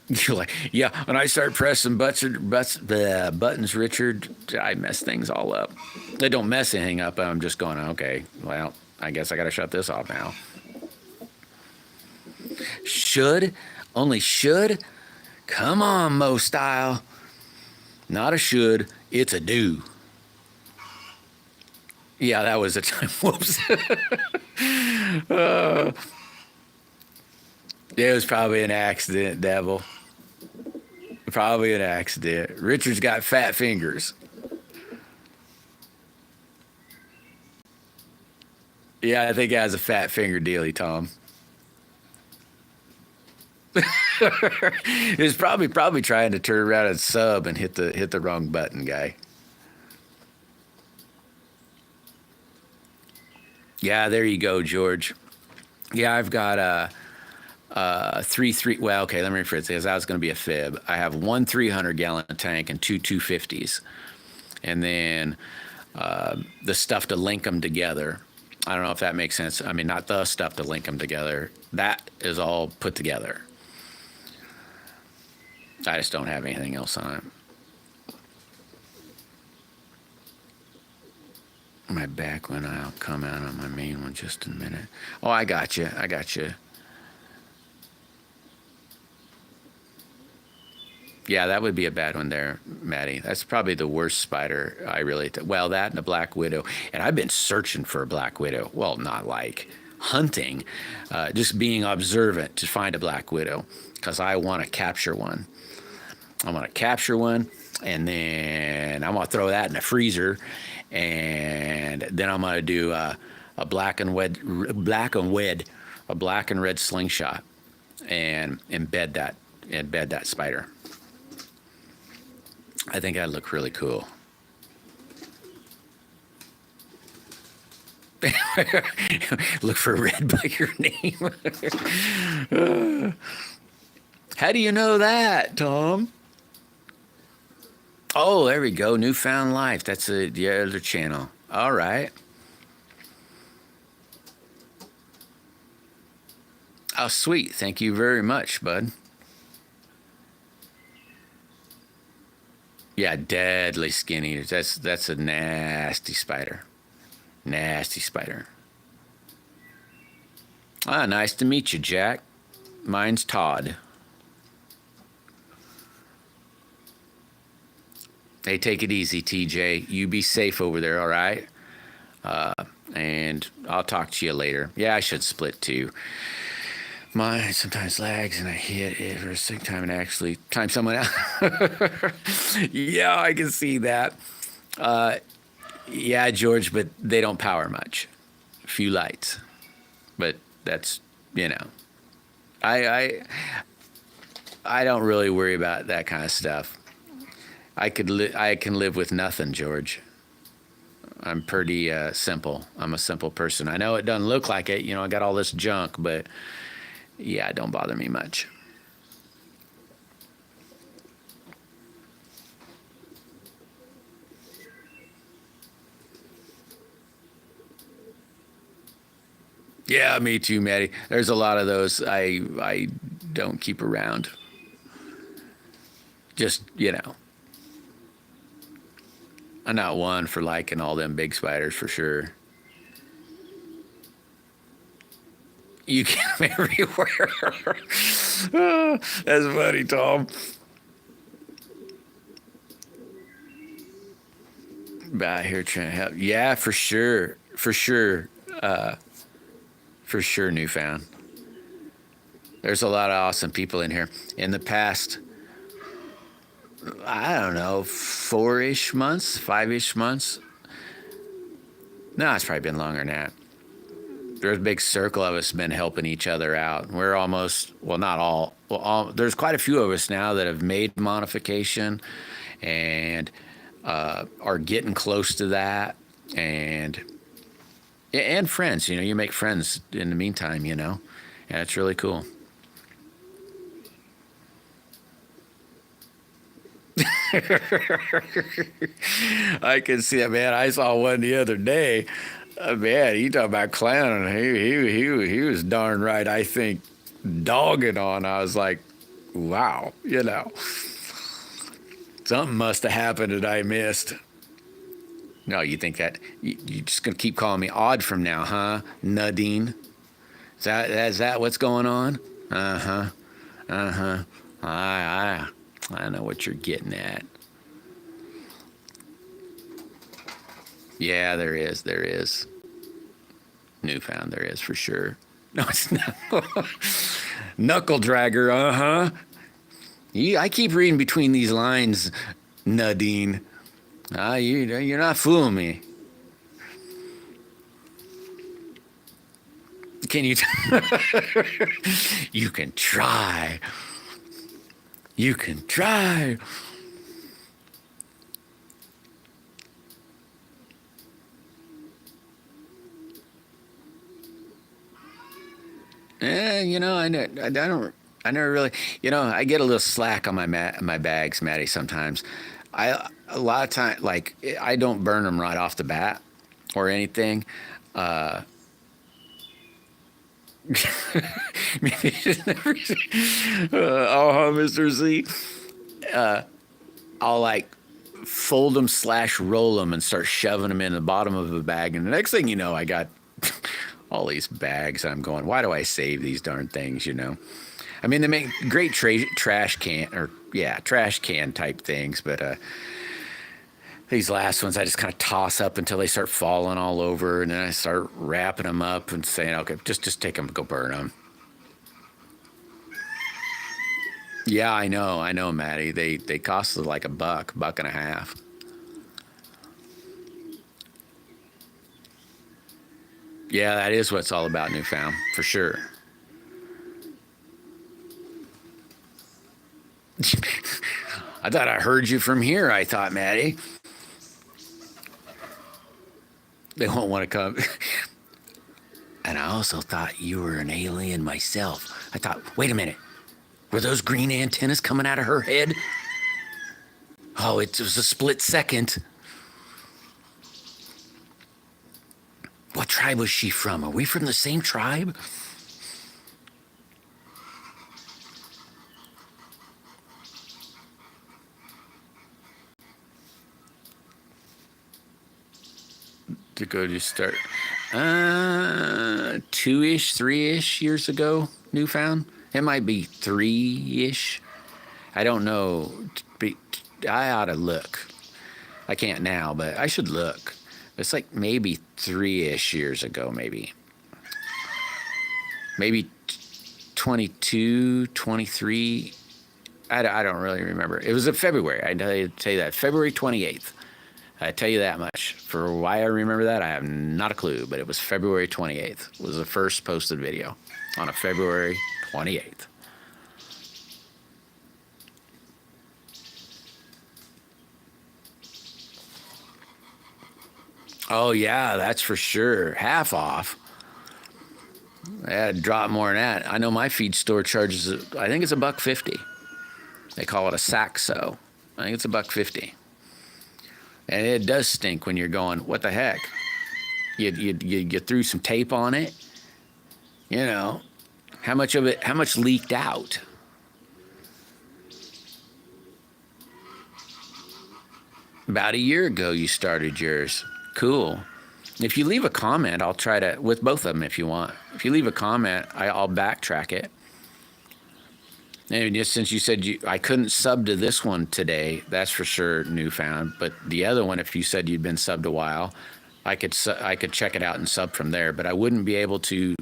You're like, yeah, when I start pressing buttons, Richard, I mess things all up. They don't mess anything up. I'm just going, okay, well, I guess I got to shut this off now. Should? Only should? Come on, Mo Style. Not a should, it's a do. Yeah, that was a time. Whoops. It was probably an accident, Devil. Probably an accident. Richard's got fat fingers. Yeah, I think he has a fat finger dealy, Tom. He was probably trying to turn around and sub and hit the wrong button, guy. Yeah, there you go, George. Yeah, I've got three. Well, okay, let me rephrase this. That was going to be a fib. I have one 300-gallon tank and two 250s, and then the stuff to link them together. I don't know if that makes sense. I mean, not the stuff to link them together. That is all put together. I just don't have anything else on it. My back one, I'll come out on my main one just in a minute. Oh, I got you. Yeah, that would be a bad one there, Maddie. That's probably the worst spider I really... well, that and a black widow. And I've been searching for a black widow. Well, not like hunting. Just being observant to find a black widow. Because I want to capture one. And then I'm going to throw that in the freezer. And then I'm going to do a black and red slingshot. And embed that spider. I think that'd look really cool. Look for red by your name. How do you know that, Tom? Oh, there we go. Newfound Life. That's the other channel. All right. Oh, sweet. Thank you very much, bud. Yeah, deadly skin eaters. That's a nasty spider. Nasty spider. Ah, nice to meet you, Jack. Mine's Todd. Hey, take it easy, TJ. You be safe over there, all right? And I'll talk to you later. Yeah, I should split too. Mine sometimes lags and I hit it for a second time and actually time someone out. Yeah, I can see that. Yeah, George, but they don't power much. A few lights. But that's, you know. I don't really worry about that kind of stuff. I can live with nothing, George. I'm pretty simple. I'm a simple person. I know it doesn't look like it. You know, I got all this junk, but yeah, it don't bother me much. Yeah, me too, Maddie. There's a lot of those I don't keep around. Just, you know. I'm not one for liking all them big spiders for sure. You get them everywhere. Oh, that's funny, Tom. Out here trying to help. Yeah, for sure. For sure, Newfound. There's a lot of awesome people in here. In the past, I don't know, 4-ish months, 5-ish months, No, it's probably been longer than that. There's a big circle of us been helping each other out. We're almost, well, not all, there's quite a few of us now that have made modification and are getting close to that. And friends, you make friends in the meantime, and it's really cool. I can see it, man. I saw one the other day. Man, you talk about clowning. He was darn right, I think, dogging on. I was like, wow, something must have happened that I missed. No, you think that you're just gonna keep calling me odd from now, huh, Nadine? Is that what's going on? I know what you're getting at. Yeah, there is. Newfound, there is for sure. No, it's not. Knuckle dragger, I keep reading between these lines, Nadine. You're not fooling me. Can you? You can try. You can try. I never really, I get a little slack on my bags, Maddie, sometimes. A lot of time, like, I don't burn them right off the bat or anything. Maybe just never. Mr. Z. I'll like fold them / roll them and start shoving them in the bottom of a bag, and the next thing you know, I got all these bags. I'm going, why do I save these darn things? I mean, they make great trash can type things, but these last ones I just kind of toss up until they start falling all over, and then I start wrapping them up and saying, okay, just take them, go burn them. Yeah, I know, Maddie. They cost like $1.50. Yeah, that is what it's all about, Newfound, for sure. I thought I heard you from here, I thought, Maddie. They won't want to come. And I also thought you were an alien myself. I thought, wait a minute. Were those green antennas coming out of her head? Oh, it was a split second. What tribe was she from? Are we from the same tribe? To go to start 2-ish, 3-ish years ago, Newfound. It might be 3-ish. I don't know. I ought to look. I can't now, but I should look. It's like maybe 3-ish years ago, maybe. Maybe 22, 23. I don't really remember. It was in February. I tell you that. February 28th. I tell you that much. For why I remember that, I have not a clue, but it was February 28th. It was the first posted video on a February 28th. Oh, yeah, that's for sure. Half off. I had to drop more than that. I know my feed store charges, I think it's $1.50. They call it a Saxo. I think it's $1.50. And it does stink when you're going, what the heck? You threw some tape on it. How much leaked out? About a year ago you started yours. Cool. If you leave a comment, I'll try to, with both of them if you want. If you leave a comment, I'll backtrack it. And just since you said I couldn't sub to this one today, that's for sure, Newfound. But the other one, if you said you'd been subbed a while, I could check it out and sub from there. But I wouldn't be able to.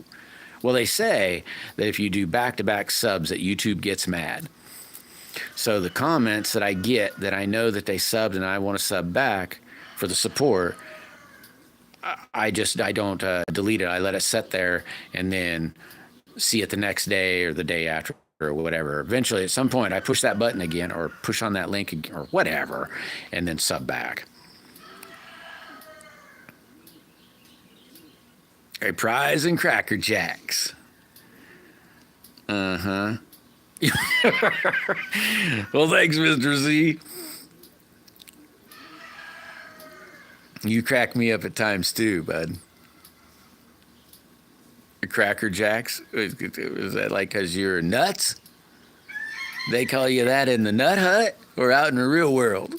Well, they say that if you do back-to-back subs, that YouTube gets mad. So the comments that I get that I know that they subbed and I want to sub back for the support, I don't delete it. I let it sit there and then see it the next day or the day after or whatever. Eventually, at some point, I push that button again or push on that link again, or whatever, and then sub back. A prize and Cracker Jacks. Uh-huh. Well, thanks, Mr. Z. You crack me up at times too, bud. Cracker Jacks? Is that like because you're nuts? They call you that in the nut hut or out in the real world?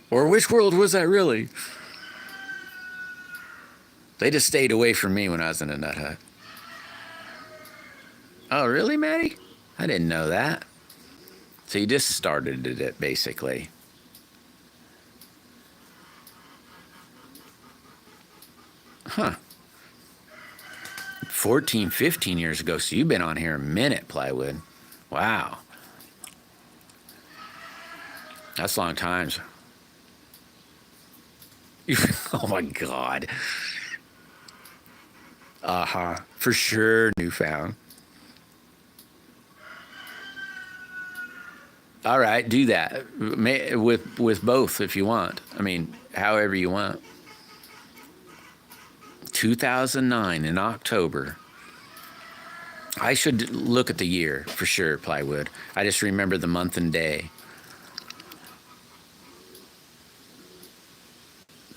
Or which world was that really? They just stayed away from me when I was in the nut hut. Oh, really, Maddie? I didn't know that. So you just started it, basically. Huh. 14, 15 years ago. So you've been on here a minute, Plywood. Wow. That's long times. Oh my God. For sure, Newfound. All right, do that. With both if you want. I mean, however you want. 2009 in October. I should look at the year for sure, Plywood. I just remember the month and day.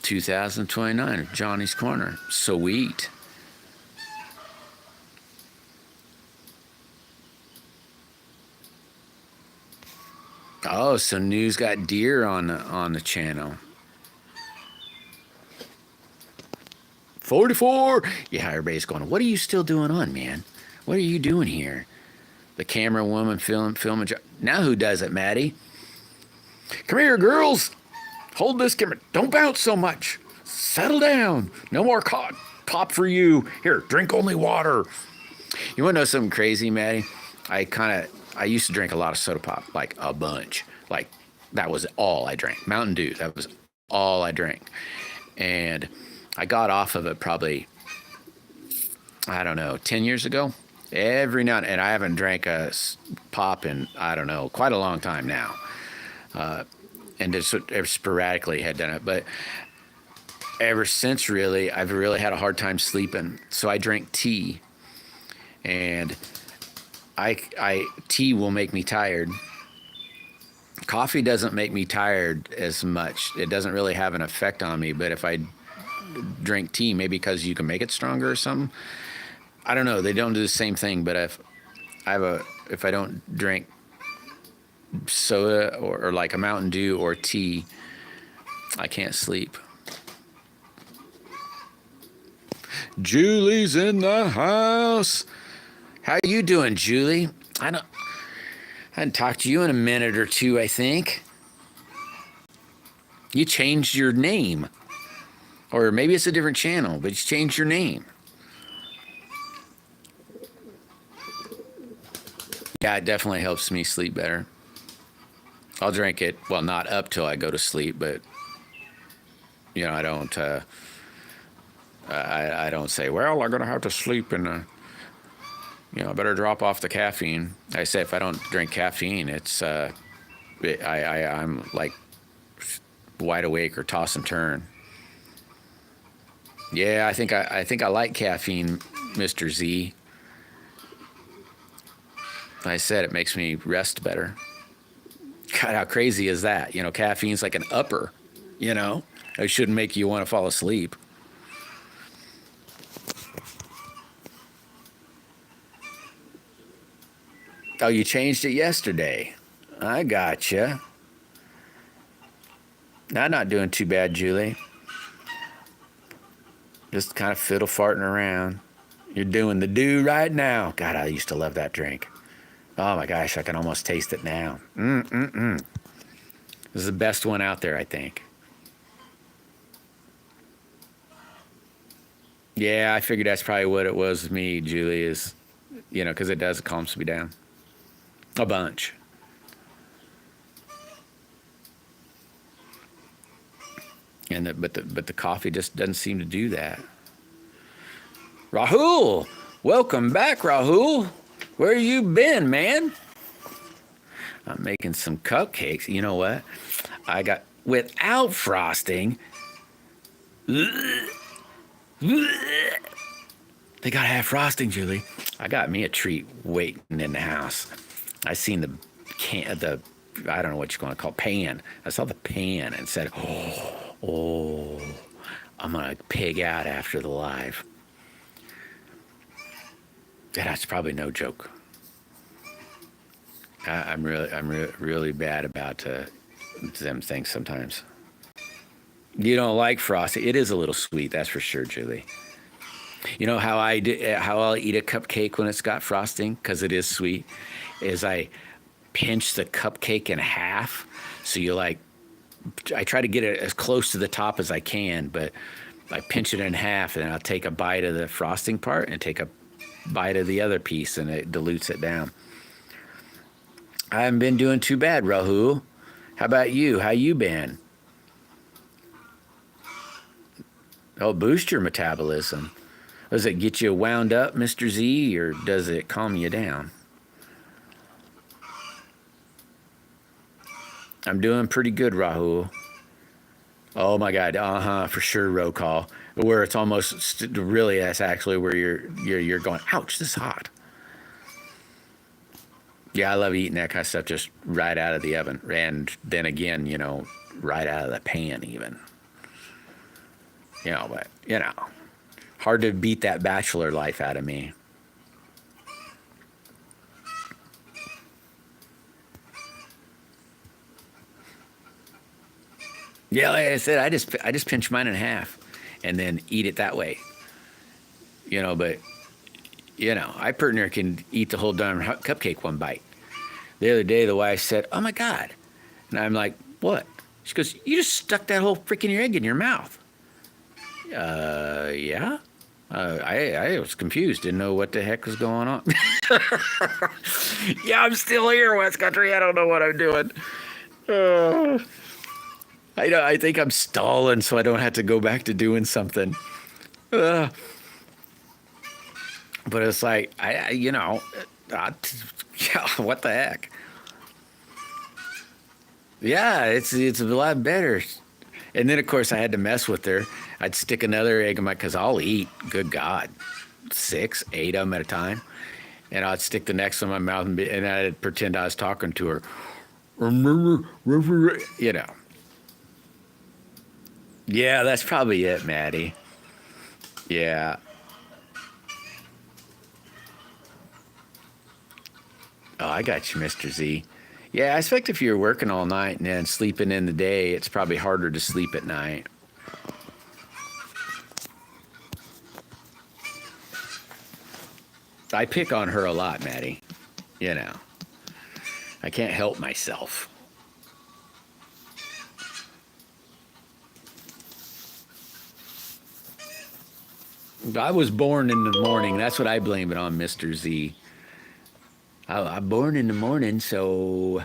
2029, Johnny's Corner. Sweet. Oh, so News got deer on the channel. 44. Yeah, everybody's going, what are you still doing on, man? What are you doing here? The camera woman filming. Now who does it, Maddie? Come here, girls. Hold this camera. Don't bounce so much. Settle down. No more pop for you. Here, drink only water. You want to know something crazy, Maddie? I used to drink a lot of soda pop, like a bunch. Like, that was all I drank. Mountain Dew, that was all I drank. And I got off of it probably, I don't know, 10 years ago. Every night, and I haven't drank a pop in, I don't know, quite a long time now. And just sporadically had done it. But ever since, really, I've really had a hard time sleeping. So I drink tea. And tea will make me tired. Coffee doesn't make me tired as much. It doesn't really have an effect on me. But if I drink tea, maybe because you can make it stronger or something. I don't know. They don't do the same thing. But if I don't drink soda or like a Mountain Dew or tea, I can't sleep. Julie's in the house. How you doing, Julie? I hadn't talked to you in a minute or two, I think. You changed your name. Or maybe it's a different channel, but you changed your name. Yeah, it definitely helps me sleep better. I'll drink it, well, not up till I go to sleep, but, you know, I don't, I don't say, well, I'm going to have to sleep and, you know, I better drop off the caffeine. I say if I don't drink caffeine, it's, I'm like wide awake or toss and turn. Yeah, I think I like caffeine, Mr. Z. I said it makes me rest better. God, how crazy is that? You know, caffeine's like an upper, you know? It shouldn't make you want to fall asleep. Oh, you changed it yesterday. I gotcha. I'm not doing too bad, Julie. Just kind of fiddle farting around. You're doing the do right now. God, I used to love that drink. Oh my gosh, I can almost taste it now. This is the best one out there, I think. Yeah, I figured that's probably what it was with me, Julie, is, you know, because it calms me down. A bunch. And but the coffee just doesn't seem to do that. Rahul, welcome back, Rahul. Where you been, man? I'm making some cupcakes. You know what? I got without frosting. They got to have frosting, Julie. I got me a treat waiting in the house. I seen the I don't know what you're going to call pan. I saw the pan and said, oh, I'm going to pig out after the live. That's probably no joke. I'm really bad about them things sometimes. You don't like frosting. It is a little sweet, that's for sure, Julie. You know how I'll eat a cupcake when it's got frosting, because it is sweet, is I pinch the cupcake in half. So I try to get it as close to the top as I can, but I pinch it in half, and I'll take a bite of the frosting part and take a bite of the other piece, and it dilutes it down. I haven't been doing too bad, Rahul. How about you? How you been? Oh, boost your metabolism. Does it get you wound up, Mr. Z, or does it calm you down? I'm doing pretty good, Rahul. Oh my God, for sure, roll call. Where it's almost really, that's actually where you're going, ouch, this is hot. Yeah, I love eating that kind of stuff just right out of the oven. And then again, right out of the pan even. But, hard to beat that bachelor life out of me. Yeah, like I said, I just pinch mine in half and then eat it that way. But I pretty near can eat the whole darn cupcake one bite. The other day, the wife said, "Oh my God," and I'm like, "What?" She goes, "You just stuck that whole freaking egg in your mouth." Yeah. I was confused, didn't know what the heck was going on. Yeah, I'm still here, West Country. I don't know what I'm doing. I think I'm stalling so I don't have to go back to doing something. But it's like, what the heck? Yeah, it's a lot better. And then, of course, I had to mess with her. I'd stick another egg in because I'll eat, good God, 6, 8 of them at a time. And I'd stick the next one in my mouth and I'd pretend I was talking to her. Yeah, that's probably it, Maddie. Yeah. Oh, I got you, Mr. Z. Yeah, I expect if you're working all night and then sleeping in the day, it's probably harder to sleep at night. I pick on her a lot, Maddie. I can't help myself. I was born in the morning. That's what I blame it on, Mr. Z. I'm born in the morning, so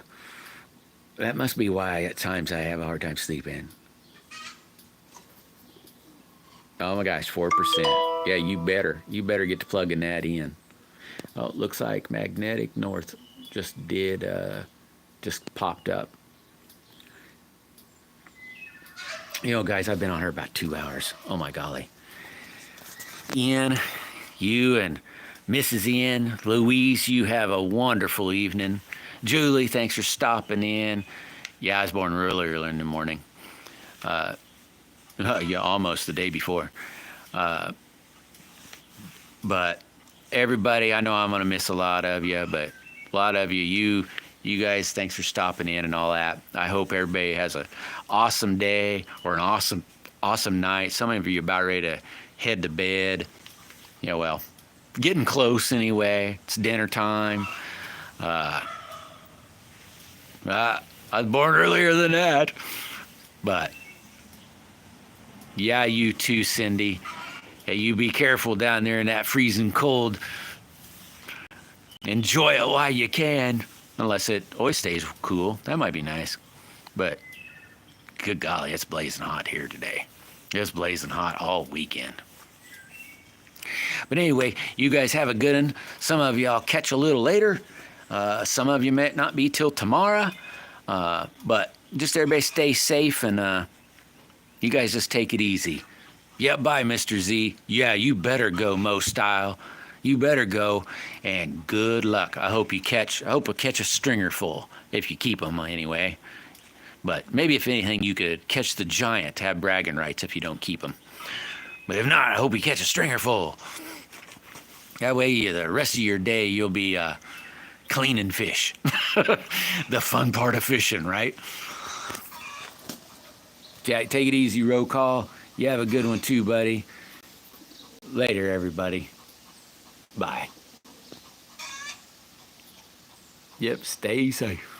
that must be why at times I have a hard time sleeping. Oh my gosh, 4%. Yeah, you better get to plugging that in. Oh, it looks like Magnetic North just popped up. Guys, I've been on her about 2 hours. Oh my golly. Ian, you and Mrs. Ian, Louise, you have a wonderful evening. Julie, thanks for stopping in. Yeah, I was born really early in the morning. Yeah, almost the day before. But everybody, I know I'm going to miss a lot of you, but a lot of you guys, thanks for stopping in and all that. I hope everybody has an awesome day or an awesome night. Some of you are about ready to head to bed. Well, getting close anyway. It's dinner time. I was born earlier than that. But, yeah, you too, Cindy. Hey, you be careful down there in that freezing cold. Enjoy it while you can. Unless it always stays cool. That might be nice. But good golly, it's blazing hot here today. It's blazing hot all weekend. But anyway, you guys have a good one. Some of you I'll catch a little later. Some of you may not be till tomorrow. But just everybody stay safe, and you guys just take it easy. Yeah, bye, Mr. Z. Yeah, you better go, Mo Style. You better go, and good luck. I hope you'll catch a stringer full, if you keep them anyway. But maybe if anything, you could catch the giant to have bragging rights if you don't keep them. But if not, I hope you catch a stringer full. That way, the rest of your day, you'll be cleaning fish. The fun part of fishing, right? Take it easy, roll call. You have a good one too, buddy. Later, everybody. Bye. Yep, stay safe.